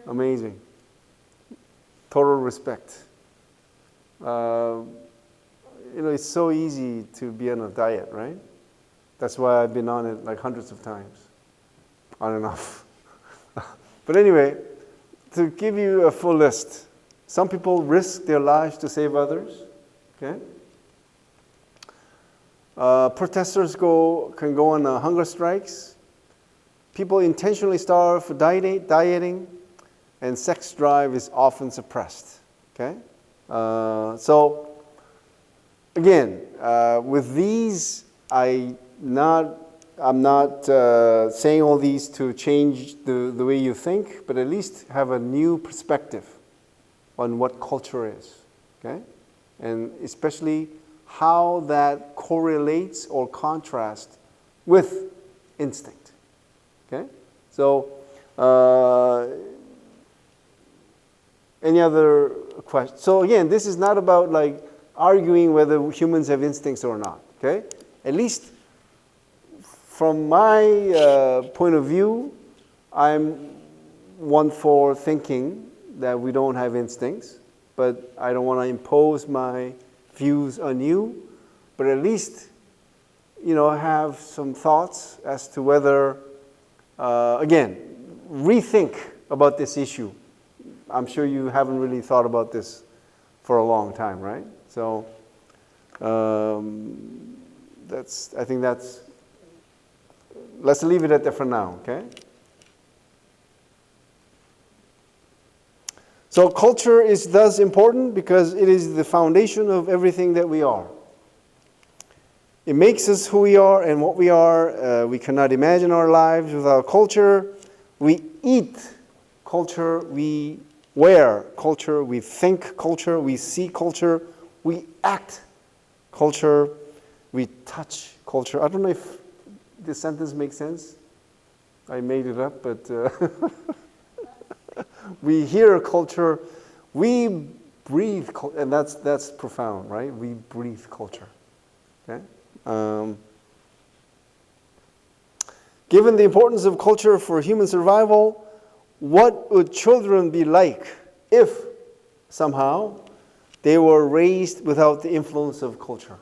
Amazing. Total respect. It's so easy to be on a diet, right? That's why I've been on it like hundreds of times, on and off. But anyway, to give you a full list, some people risk their lives to save others, okay? Protesters can go on hunger strikes. People intentionally starve for dieting, and sex drive is often suppressed, okay? So, again, with these, I'm not saying all these to change the way you think, but at least have a new perspective on what culture is, okay? And especially how that correlates or contrasts with instinct, okay? So, any other questions? So again, this is not about like arguing whether humans have instincts or not, okay? At least from my point of view, I'm one for thinking that we don't have instincts, but I don't want to impose my views on you, but at least, have some thoughts as to whether, again, rethink about this issue. I'm sure you haven't really thought about this for a long time, right? So, I think let's leave it at that for now, okay? So culture is thus important because it is the foundation of everything that we are. It makes us who we are and what we are. We cannot imagine our lives without culture. We eat culture, we wear culture, we think culture, we see culture, we act culture, we touch culture. I don't know if this sentence makes sense. I made it up, but we hear culture, we breathe, and that's profound, right? We breathe culture. Okay. Given the importance of culture for human survival, what would children be like if somehow they were raised without the influence of culture?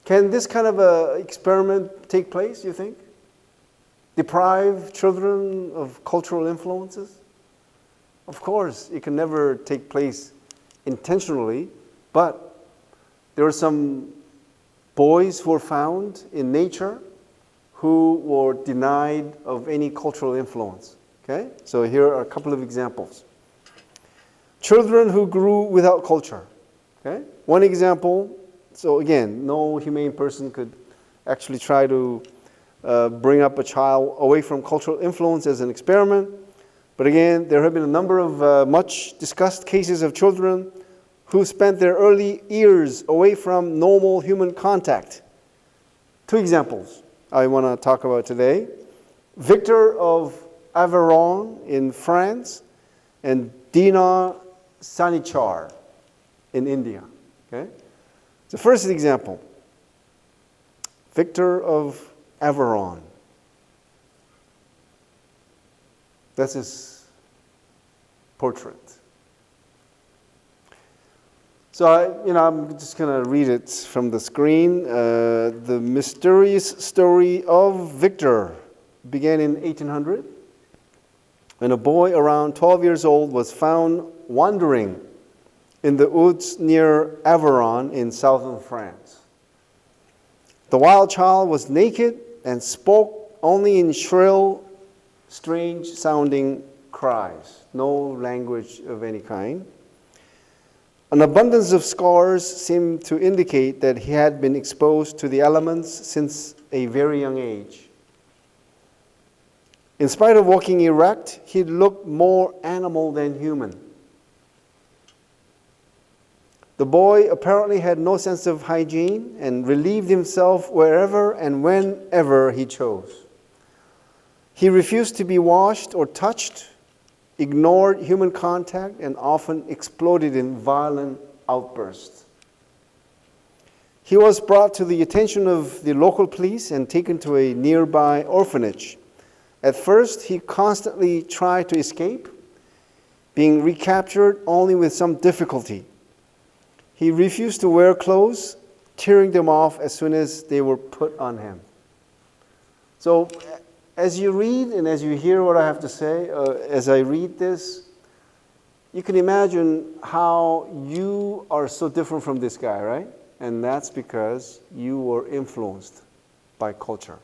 Can this kind of a experiment take place, you think? Deprive children of cultural influences? Of course, it can never take place intentionally, but there are some boys who were found in nature who were denied of any cultural influence. Okay? So here are a couple of examples. Children who grew without culture. Okay? One example, so again, no humane person could actually try to bring up a child away from cultural influence as an experiment. But again, there have been a number of much discussed cases of children who spent their early years away from normal human contact. Two examples I want to talk about today. Victor of Aveyron in France and Dina Sanichar in India. Okay? The first example, Victor of Aveyron. That's his portrait. So I'm just going to read it from the screen. The mysterious story of Victor began in 1800 when a boy around 12 years old was found wandering in the woods near Aveyron in southern France. The wild child was naked and spoke only in shrill, strange-sounding cries, no language of any kind. An abundance of scars seemed to indicate that he had been exposed to the elements since a very young age. In spite of walking erect, he looked more animal than human. The boy apparently had no sense of hygiene and relieved himself wherever and whenever he chose. He refused to be washed or touched, ignored human contact, and often exploded in violent outbursts. He was brought to the attention of the local police and taken to a nearby orphanage. At first, he constantly tried to escape, being recaptured only with some difficulty. He refused to wear clothes, tearing them off as soon as they were put on him. So, as you read and as you hear what I have to say, as I read this, you can imagine how you are so different from this guy, right? And that's because you were influenced by culture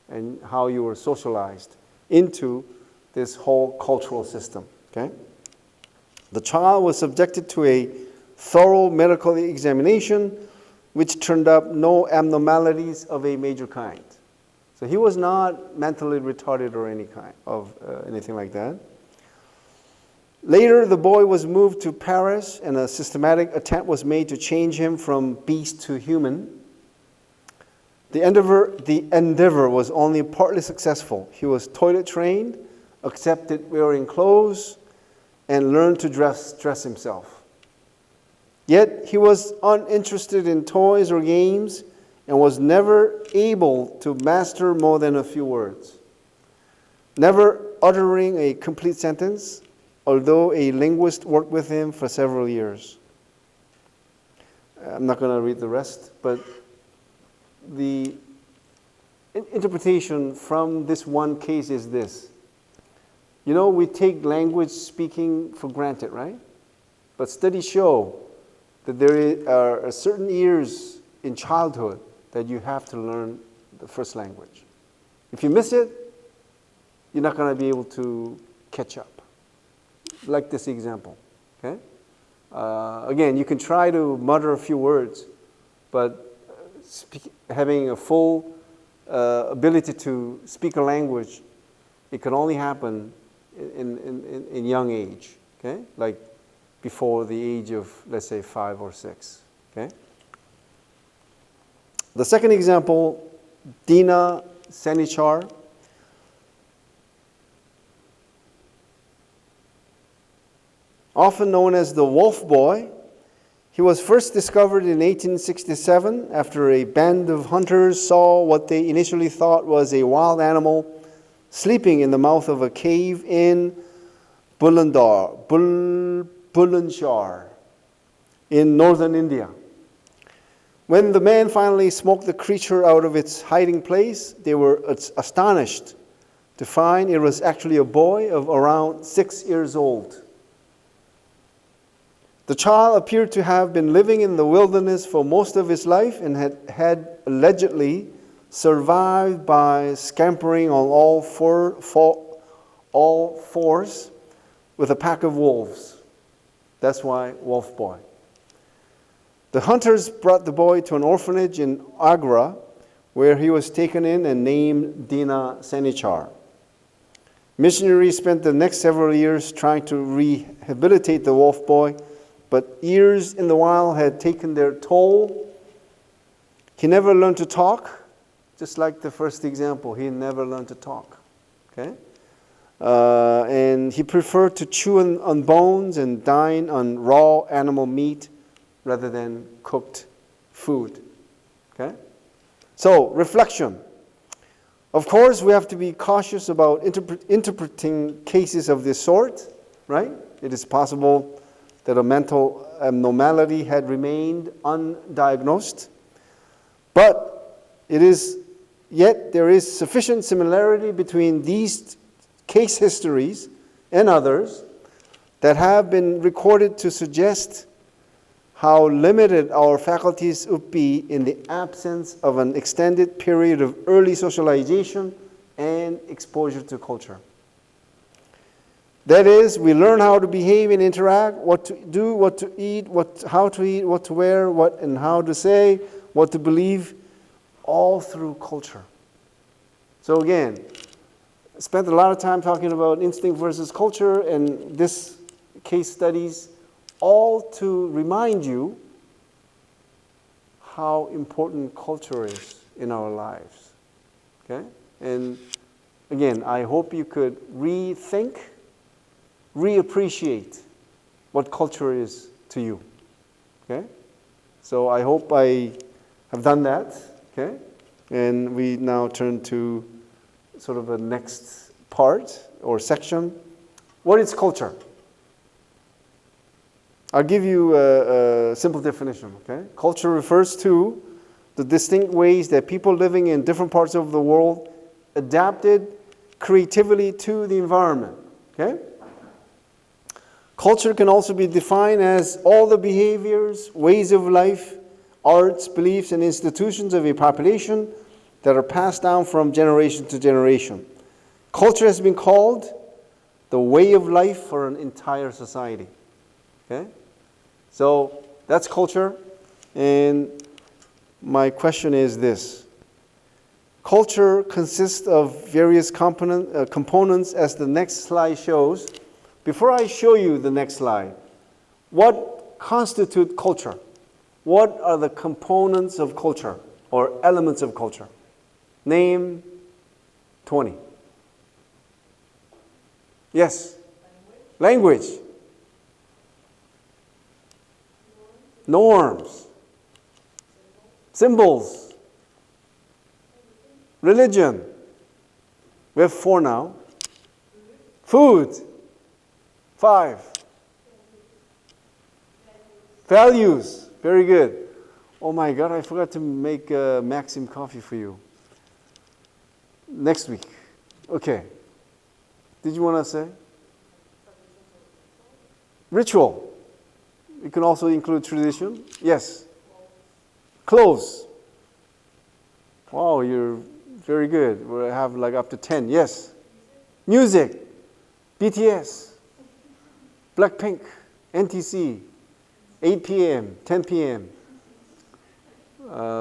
and how you were socialized into this whole cultural system, okay? The child was subjected to a thorough medical examination, which turned up no abnormalities of a major kind. So he was not mentally retarded or any kind of anything like that. Later, the boy was moved to Paris, and a systematic attempt was made to change him from beast to human. The endeavor was only partly successful. He was toilet trained, accepted wearing clothes, and learned to dress himself. Yet he was uninterested in toys or games, and was never able to master more than a few words, never uttering a complete sentence, although a linguist worked with him for several years. I'm not going to read the rest, but the interpretation from this one case is this. You know, we take language speaking for granted, right? But studies show that there are certain years in childhood that you have to learn the first language. If you miss it, you're not going to be able to catch up. Like this example, okay? Again, you can try to mutter a few words, but having a full ability to speak a language, it can only happen in young age, okay? Like before the age of, let's say, 5 or 6, okay? The second example, Dina Sanichar. Often known as the Wolf Boy, he was first discovered in 1867 after a band of hunters saw what they initially thought was a wild animal sleeping in the mouth of a cave in Bulandshahr in northern India. When the man finally smoked the creature out of its hiding place, they were astonished to find it was actually a boy of around 6 years old. The child appeared to have been living in the wilderness for most of his life and had allegedly survived by scampering on all fours with a pack of wolves. That's why Wolf Boy. The hunters brought the boy to an orphanage in Agra, where he was taken in and named Dina Sanichar. Missionaries spent the next several years trying to rehabilitate the wolf boy, but years in the wild had taken their toll. He never learned to talk, just like the first example. He never learned to talk. Okay? And he preferred to chew on bones and dine on raw animal meat rather than cooked food. Okay? So, reflection. Of course, we have to be cautious about interpreting cases of this sort, right? It is possible that a mental abnormality had remained undiagnosed, but yet there is sufficient similarity between these case histories and others that have been recorded to suggest how limited our faculties would be in the absence of an extended period of early socialization and exposure to culture. That is, we learn how to behave and interact, what to do, what to eat, how to eat, what to wear, what and how to say, what to believe, all through culture. So again, I spent a lot of time talking about instinct versus culture, and this case studies all to remind you how important culture is in our lives. Okay? And again, I hope you could rethink, reappreciate what culture is to you. Okay? So I hope I have done that. Okay? And we now turn to sort of a next part or section. What is culture? I'll give you a simple definition, okay? Culture refers to the distinct ways that people living in different parts of the world adapted creatively to the environment, okay? Culture can also be defined as all the behaviors, ways of life, arts, beliefs, and institutions of a population that are passed down from generation to generation. Culture has been called the way of life for an entire society. Okay? So that's culture. And my question is this. Culture consists of various components as the next slide shows. Before I show you the next slide, what constitutes culture? What are the components of culture or elements of culture? Name 20. Yes? Language. Norms. Symbols. Religion. We have 4 now. Food. 5. Values. Very good. Oh my God, I forgot to make Maxim coffee for you. Next week. Okay. Did you want to say? Ritual. You can also include tradition. Yes. Clothes. Wow, you're very good. We have like up to 10. Yes. Music. BTS. Blackpink. NTC. 8 p.m., 10 p.m.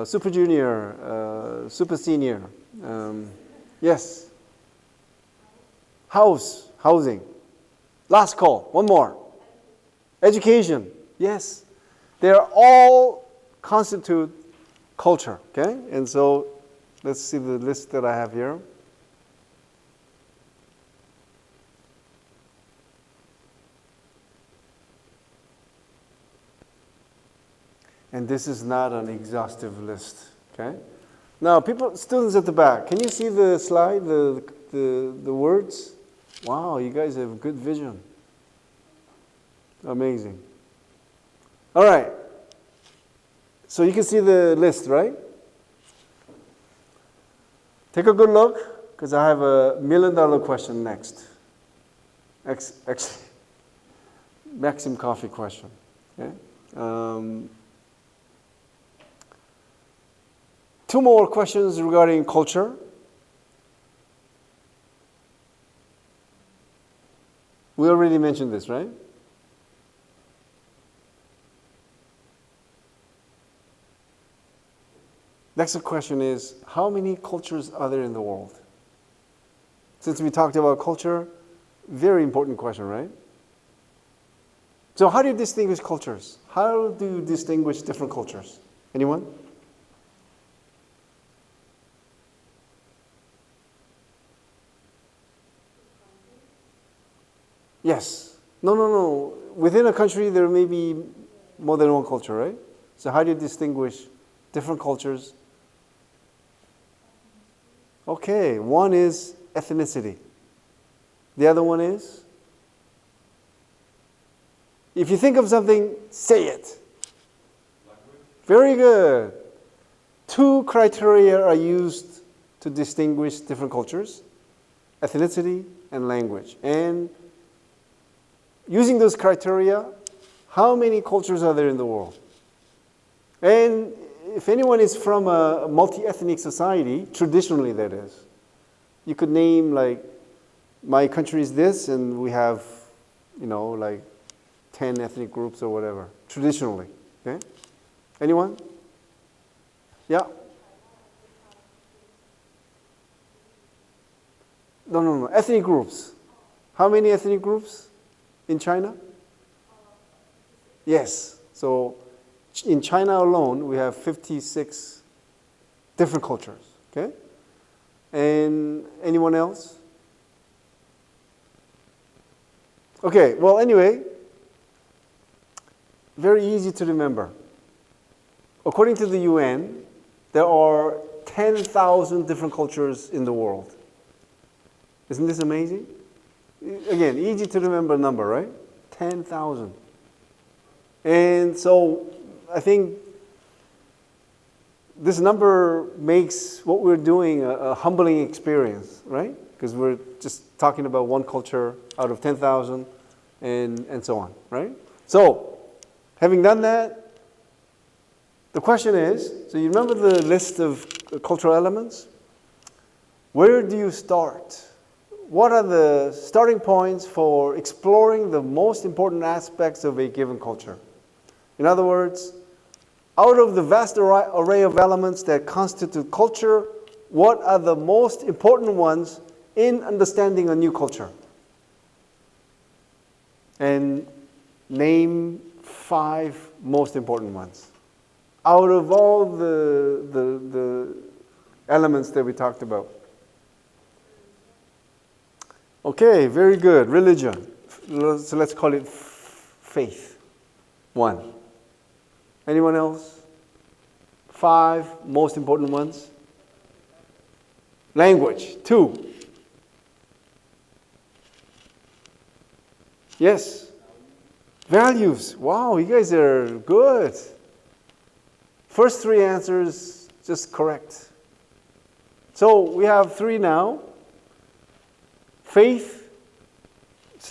Super Junior, Super Senior. Yes. Housing. Last call. One more. Education. Yes. They are all constitute culture. Okay? And so let's see the list that I have here. And this is not an exhaustive list. Okay? Now, students at the back, can you see the slide, the words? Wow, you guys have good vision. Amazing. All right. So you can see the list, right? Take a good look, because I have a $1 million question next. Actually, Maxim coffee question. Okay? 2 more questions regarding culture. We already mentioned this, right? Next question is, how many cultures are there in the world? Since we talked about culture, very important question, right? So how do you distinguish cultures? How do you distinguish different cultures? Anyone? Yes. No. Within a country, there may be more than one culture, right? So how do you distinguish different cultures? Okay, one is ethnicity. The other one is? If you think of something, say it. Very good. Two criteria are used to distinguish different cultures: ethnicity and language. And using those criteria, how many cultures are there in the world? And if anyone is from a multi-ethnic society, traditionally that is, you could name like, my country is this, and we have, like 10 ethnic groups or whatever, traditionally. Okay? Anyone? Yeah? No. Ethnic groups. How many ethnic groups in China? Yes. So in China alone, we have 56 different cultures. Okay? And anyone else? Okay, well, anyway, very easy to remember. According to the UN, there are 10,000 different cultures in the world. Isn't this amazing? Again, easy to remember number, right? 10,000. And so I think this number makes what we're doing a humbling experience, right? Because we're just talking about one culture out of 10,000 and so on, right? So, having done that, the question is, so you remember the list of cultural elements? Where do you start? What are the starting points for exploring the most important aspects of a given culture? In other words, out of the vast array of elements that constitute culture, what are the most important ones in understanding a new culture? And name 5 most important ones out of all the elements that we talked about. Okay, very good. Religion. So let's call it faith. 1. Anyone else? 5 most important ones. Language. 2. Yes. Values. Wow, you guys are good. First 3 answers, just correct. So we have 3 now. Faith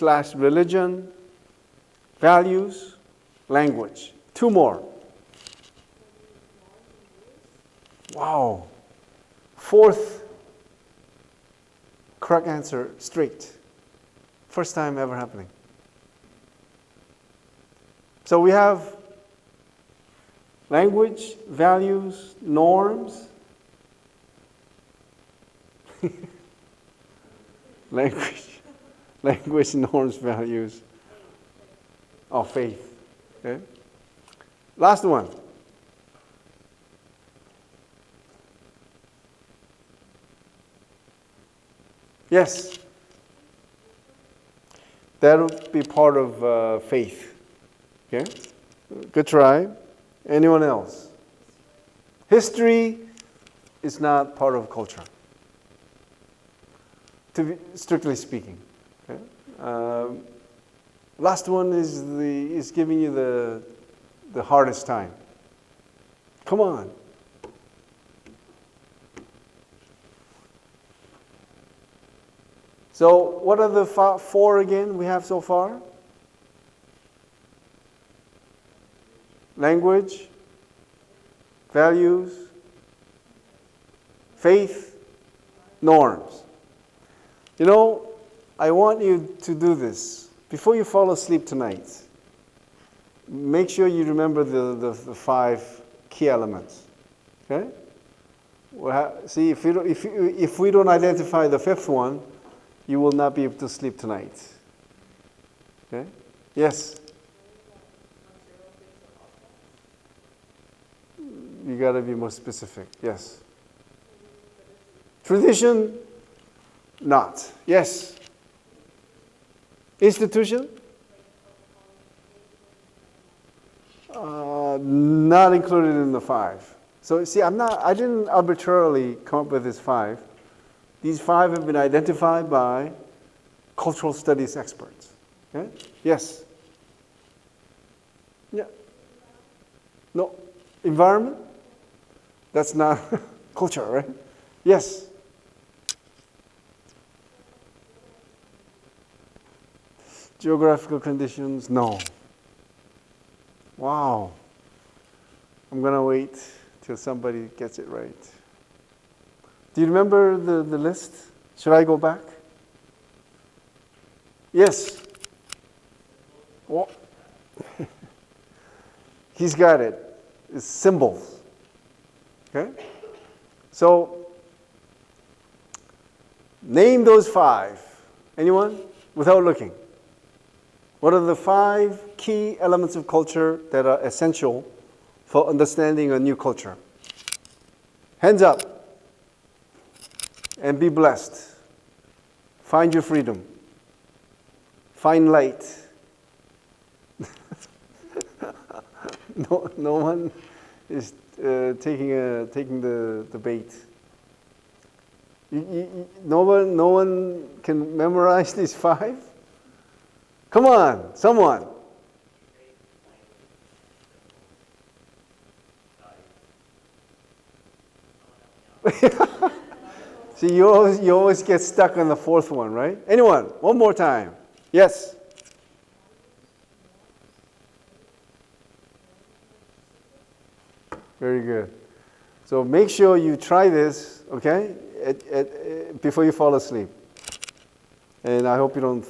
/ religion, values, language. 2 more. Wow. 4th correct answer, straight. First time ever happening. So we have language, values, norms. Language, norms, values. Oh, faith. Okay. Last one. Yes. That'll be part of faith. Okay? Good try. Anyone else? History is not part of culture, strictly speaking. Okay? Last one is giving you the hardest time. Come on. So what are the 4 again we have so far? Language, values, faith, norms. You know, I want you to do this. Before you fall asleep tonight, make sure you remember the 5 key elements. Okay? See, if we don't identify the fifth one, you will not be able to sleep tonight. Okay? Yes? You got to be more specific. Yes. Tradition, not. Yes. Institution? Not included in the five. So see, I didn't arbitrarily come up with this five. These five have been identified by cultural studies experts. Okay? Yes? Yeah. No. Environment? That's not culture, right? Yes? Geographical conditions? No. Wow. I'm going to wait till somebody gets it right. Do you remember the list? Should I go back? Yes. Well, he's got it. It's symbols. Okay? So, name those five. Anyone? Without looking. What are the five key elements of culture that are essential for understanding a new culture? Hands up. And be blessed. Find your freedom. Find light. No one is taking the bait. No one can memorize these five? Come on, someone. See, you always get stuck on the fourth one, right? Anyone? One more time. Yes. Very good. So make sure you try this, okay, before you fall asleep. And I hope you don't,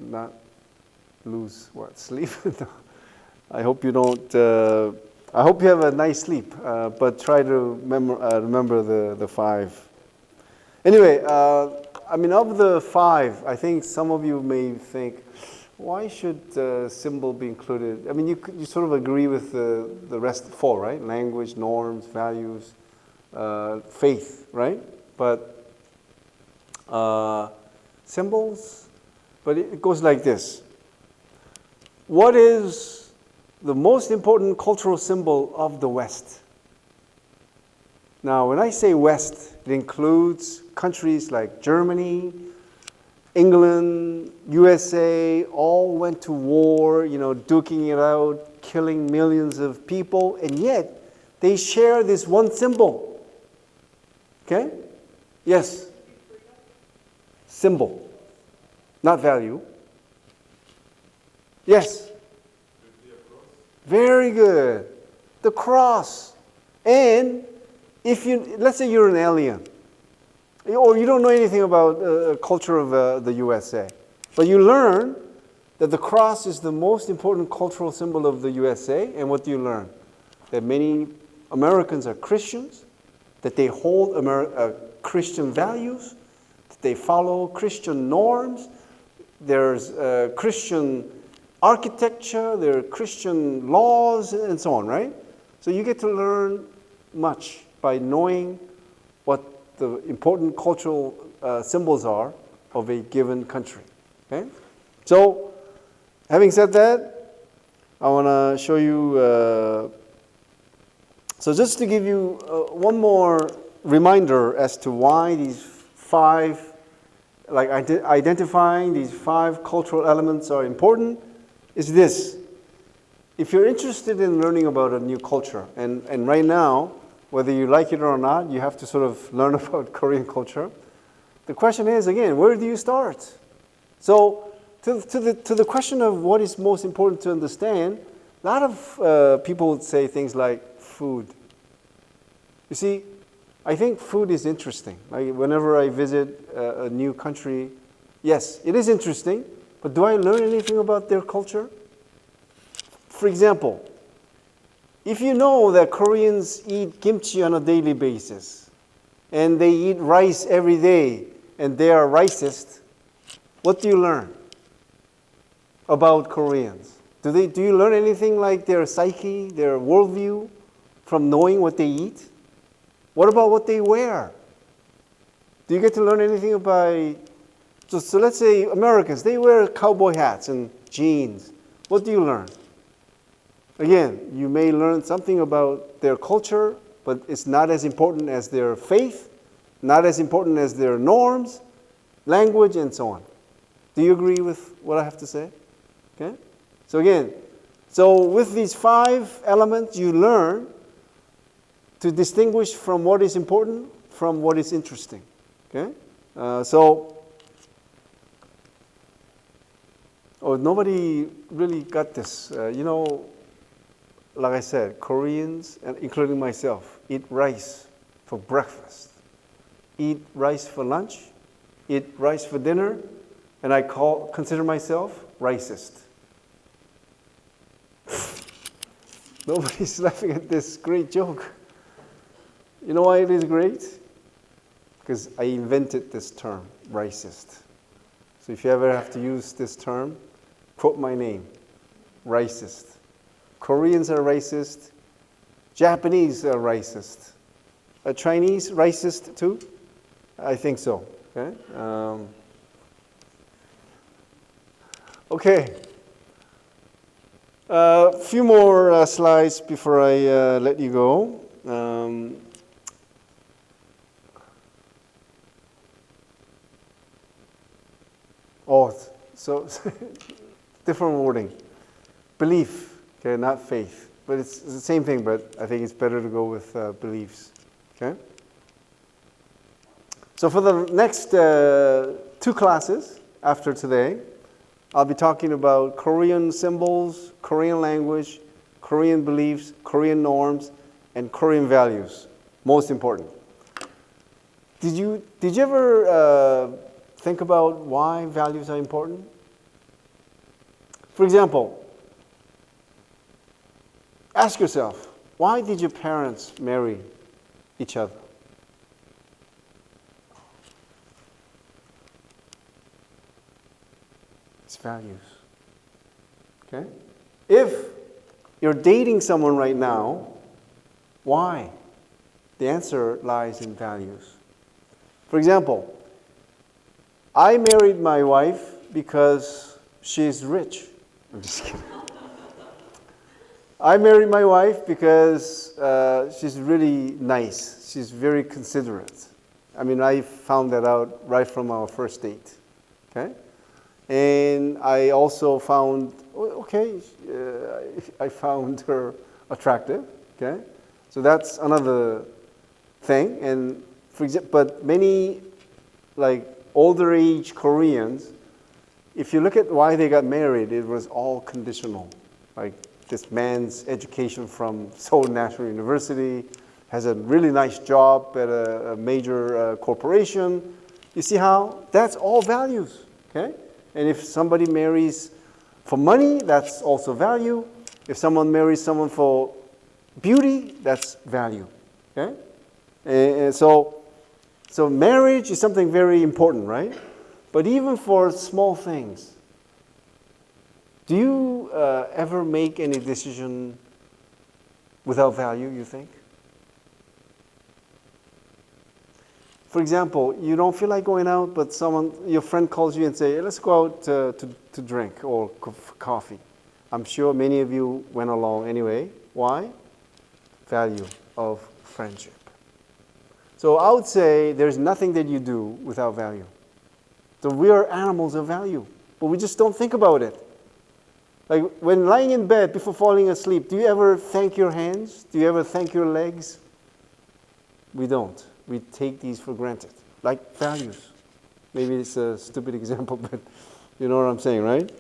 not lose what, sleep? I hope you don't. I hope you have a nice sleep, but try to remember the five. Anyway, of the five, I think some of you may think, why should symbol be included? I mean, you sort of agree with the rest four, right? Language, norms, values, faith, right? But symbols, but it goes like this. What is the most important cultural symbol of the West? Now, when I say West, it includes countries like Germany, England, USA, all went to war, duking it out, killing millions of people, and yet they share this one symbol. Okay? Yes? Symbol, not value. Yes? Very good. The cross. And let's say you're an alien, or you don't know anything about culture of the USA, but you learn that the cross is the most important cultural symbol of the USA, and what do you learn? That many Americans are Christians, that they hold Christian values, that they follow Christian norms, there's Christian architecture, there are Christian laws, and so on, right? So you get to learn much by knowing what the important cultural symbols are of a given country. Okay? So, having said that, I want to show you, so just to give you one more reminder as to why these five, like identifying these five cultural elements are important, is this. If you're interested in learning about a new culture, and right now, whether you like it or not, you have to sort of learn about Korean culture. The question is, again, where do you start? So, to the question of what is most important to understand, a lot of people would say things like food. You see, I think food is interesting. Like whenever I visit a new country, yes, it is interesting, but do I learn anything about their culture? For example, if you know that Koreans eat kimchi on a daily basis, and they eat rice every day, and they are racist, what do you learn about Koreans? Do you learn anything like their psyche, their worldview, from knowing what they eat? What about what they wear? Do you get to learn anything about, so let's say Americans, they wear cowboy hats and jeans. What do you learn? Again, you may learn something about their culture, but it's not as important as their faith, not as important as their norms, language, and so on. Do you agree with what I have to say? Okay? So again, with these 5 elements, you learn to distinguish from what is important from what is interesting. Okay? Nobody really got this. Like I said, Koreans, and including myself, eat rice for breakfast, eat rice for lunch, eat rice for dinner, and I consider myself racist. Nobody's laughing at this great joke. You know why it is great? Because I invented this term, racist. So if you ever have to use this term, quote my name, racist. Koreans are racist. Japanese are racist. Chinese racist too? I think so. Okay. Okay. A few more slides before I let you go. So different wording. Belief, okay, not faith. But it's the same thing, but I think it's better to go with beliefs. Okay? So for the next 2 classes after today, I'll be talking about Korean symbols, Korean language, Korean beliefs, Korean norms, and Korean values. Most important. Did you ever think about why values are important? For example, ask yourself, why did your parents marry each other? It's values. Okay? If you're dating someone right now, why? The answer lies in values. For example, I married my wife because she's rich. I'm just kidding. I married my wife because she's really nice. She's very considerate. I mean, I found that out right from our first date. Okay? And I also found, I found her attractive. Okay? So that's another thing. And but many like older age Koreans, if you look at why they got married, it was all conditional. Like this man's education from Seoul National University, has a really nice job at a major corporation. You see how? That's all values. Okay? And if somebody marries for money, that's also value. If someone marries someone for beauty, that's value. Okay? And so marriage is something very important, right? But even for small things, do you ever make any decision without value, you think? For example, you don't feel like going out, but your friend calls you and say, hey, let's go out to drink or for coffee. I'm sure many of you went along anyway. Why? Value of friendship. So I would say there's nothing that you do without value. So we are animals of value, but we just don't think about it. Like when lying in bed before falling asleep, do you ever thank your hands? Do you ever thank your legs? We don't. We take these for granted, like values. Maybe it's a stupid example, but you know what I'm saying, right?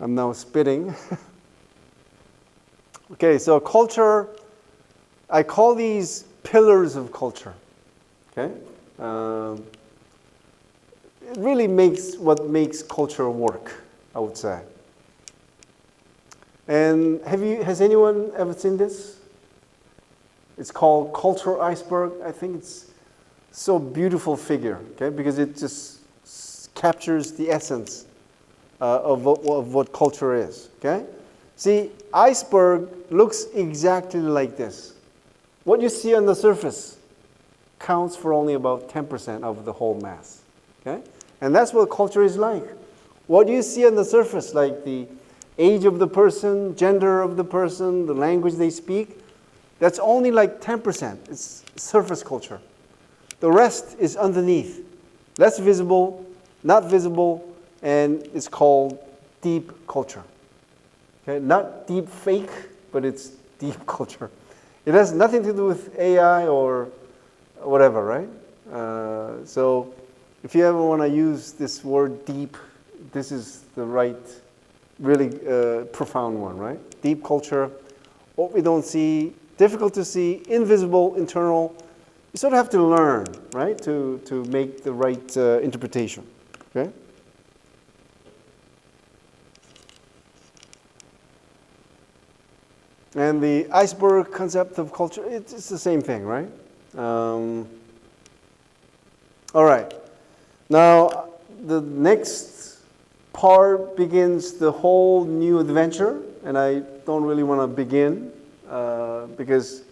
I'm now spitting. Okay, so culture, I call these pillars of culture. Okay? It really makes what makes culture work, I would say. And has anyone ever seen this? It's called cultural iceberg. I think it's so beautiful figure, okay, because it just captures the essence of what culture is, okay? See, iceberg looks exactly like this. What you see on the surface counts for only about 10% of the whole mass, okay? And that's what culture is like. What you see on the surface, like the age of the person, gender of the person, the language they speak, that's only like 10%. It's surface culture. The rest is underneath, less visible, not visible, and it's called deep culture. Okay, not deep fake, but it's deep culture. It has nothing to do with AI or whatever, right? So if you ever want to use this word deep, this is the right, really profound one, right? Deep culture, what we don't see, difficult to see, invisible, internal. You sort of have to learn, right, to make the right interpretation, okay? And the iceberg concept of culture, it's the same thing, right? All right. Now, the next part begins the whole new adventure, and I don't really want to begin because,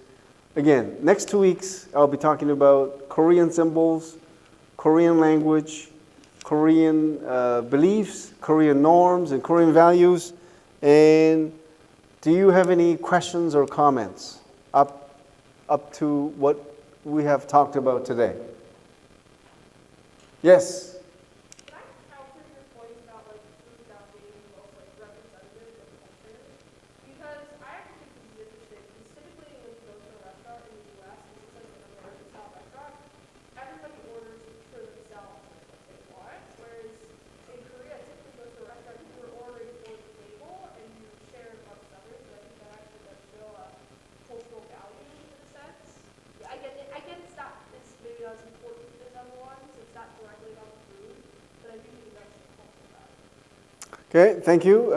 again, next 2 weeks I'll be talking about Korean symbols, Korean language, Korean beliefs, Korean norms, and Korean values. And do you have any questions or comments up to what we have talked about today? Yes? Can I counter your point about like food not being the most like representative of culture? Because I actually think this is interesting. Because typically when you go to a restaurant in the US, this is like an American style restaurant, everybody orders for themselves like what they want. Whereas in Korea, typically go to a restaurant, you are ordering for the table and you share amongst others. So I think that actually does show a cultural value in a sense. Yeah, I get it's not, it's maybe not as important as other ones. It's not directly about the food, but I do think that's a cultural value. Okay, thank you.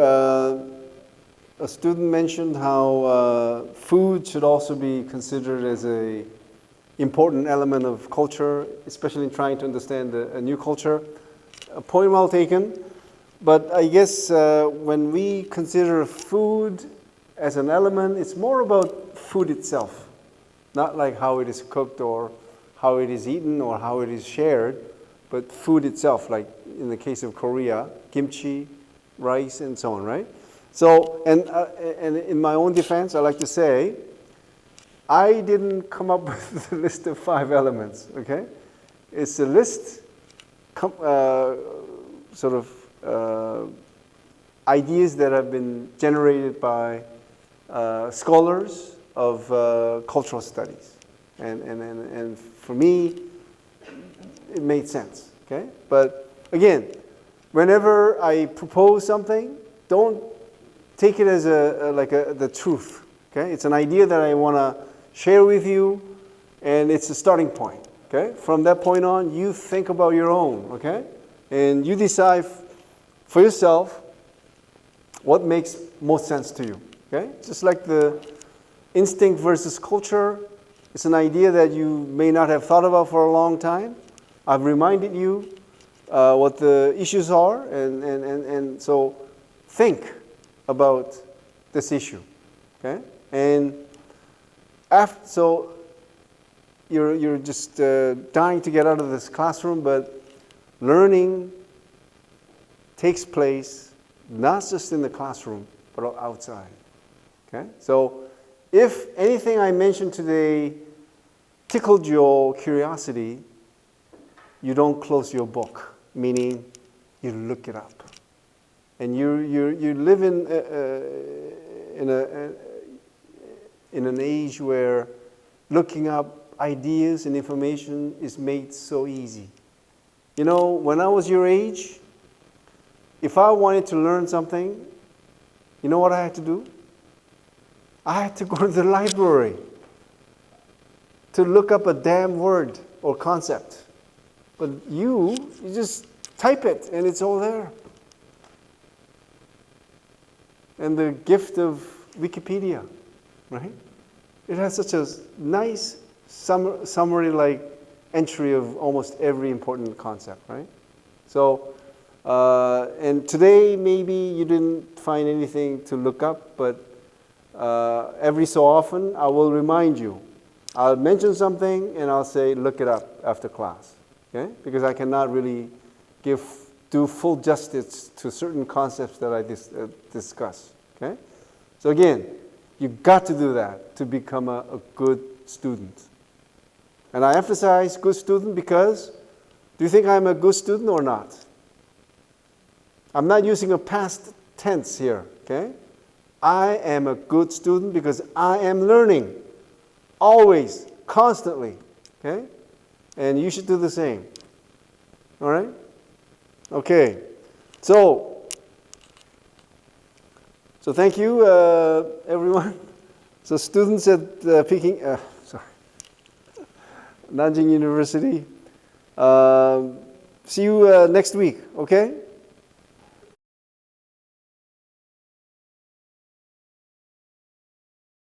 A student mentioned how food should also be considered as an important element of culture, especially in trying to understand a new culture. A point well taken. But I guess when we consider food as an element, it's more about food itself, not like how it is cooked or how it is eaten or how it is shared, but food itself, like in the case of Korea, kimchi, rice, and so on, right? So, and in my own defense, I like to say, I didn't come up with the list of 5 elements, okay? It's a list, sort of ideas that have been generated by scholars of cultural studies. And for me, it made sense, okay? But again, whenever I propose something, don't take it as the truth, okay? It's an idea that I want to share with you, and it's a starting point, okay? From that point on, you think about your own, okay? And you decide for yourself what makes most sense to you, okay? Just like the instinct versus culture, it's an idea that you may not have thought about for a long time. I've reminded you what the issues are, and so think about this issue, okay? And so you're just dying to get out of this classroom, but learning takes place not just in the classroom, but outside, okay? So if anything I mentioned today tickled your curiosity, you don't close your book, meaning you look it up. And you live in an age where looking up ideas and information is made so easy. You know, when I was your age, if I wanted to learn something, you know what I had to do? I had to go to the library to look up a damn word or concept. But you just type it and it's all there. and the gift of Wikipedia, right? It has such a nice summary-like entry of almost every important concept, right? So, and today maybe you didn't find anything to look up, but every so often I will remind you. I'll mention something and I'll say, look it up after class, okay? Because I cannot really do full justice to certain concepts that I discuss, okay? So again, you've got to do that to become a good student. And I emphasize good student because, do you think I'm a good student or not? I'm not using a past tense here, okay? I am a good student because I am learning, always, constantly, okay? And you should do the same, all right? Okay, so thank you, everyone. So students at Nanjing University, see you next week, okay?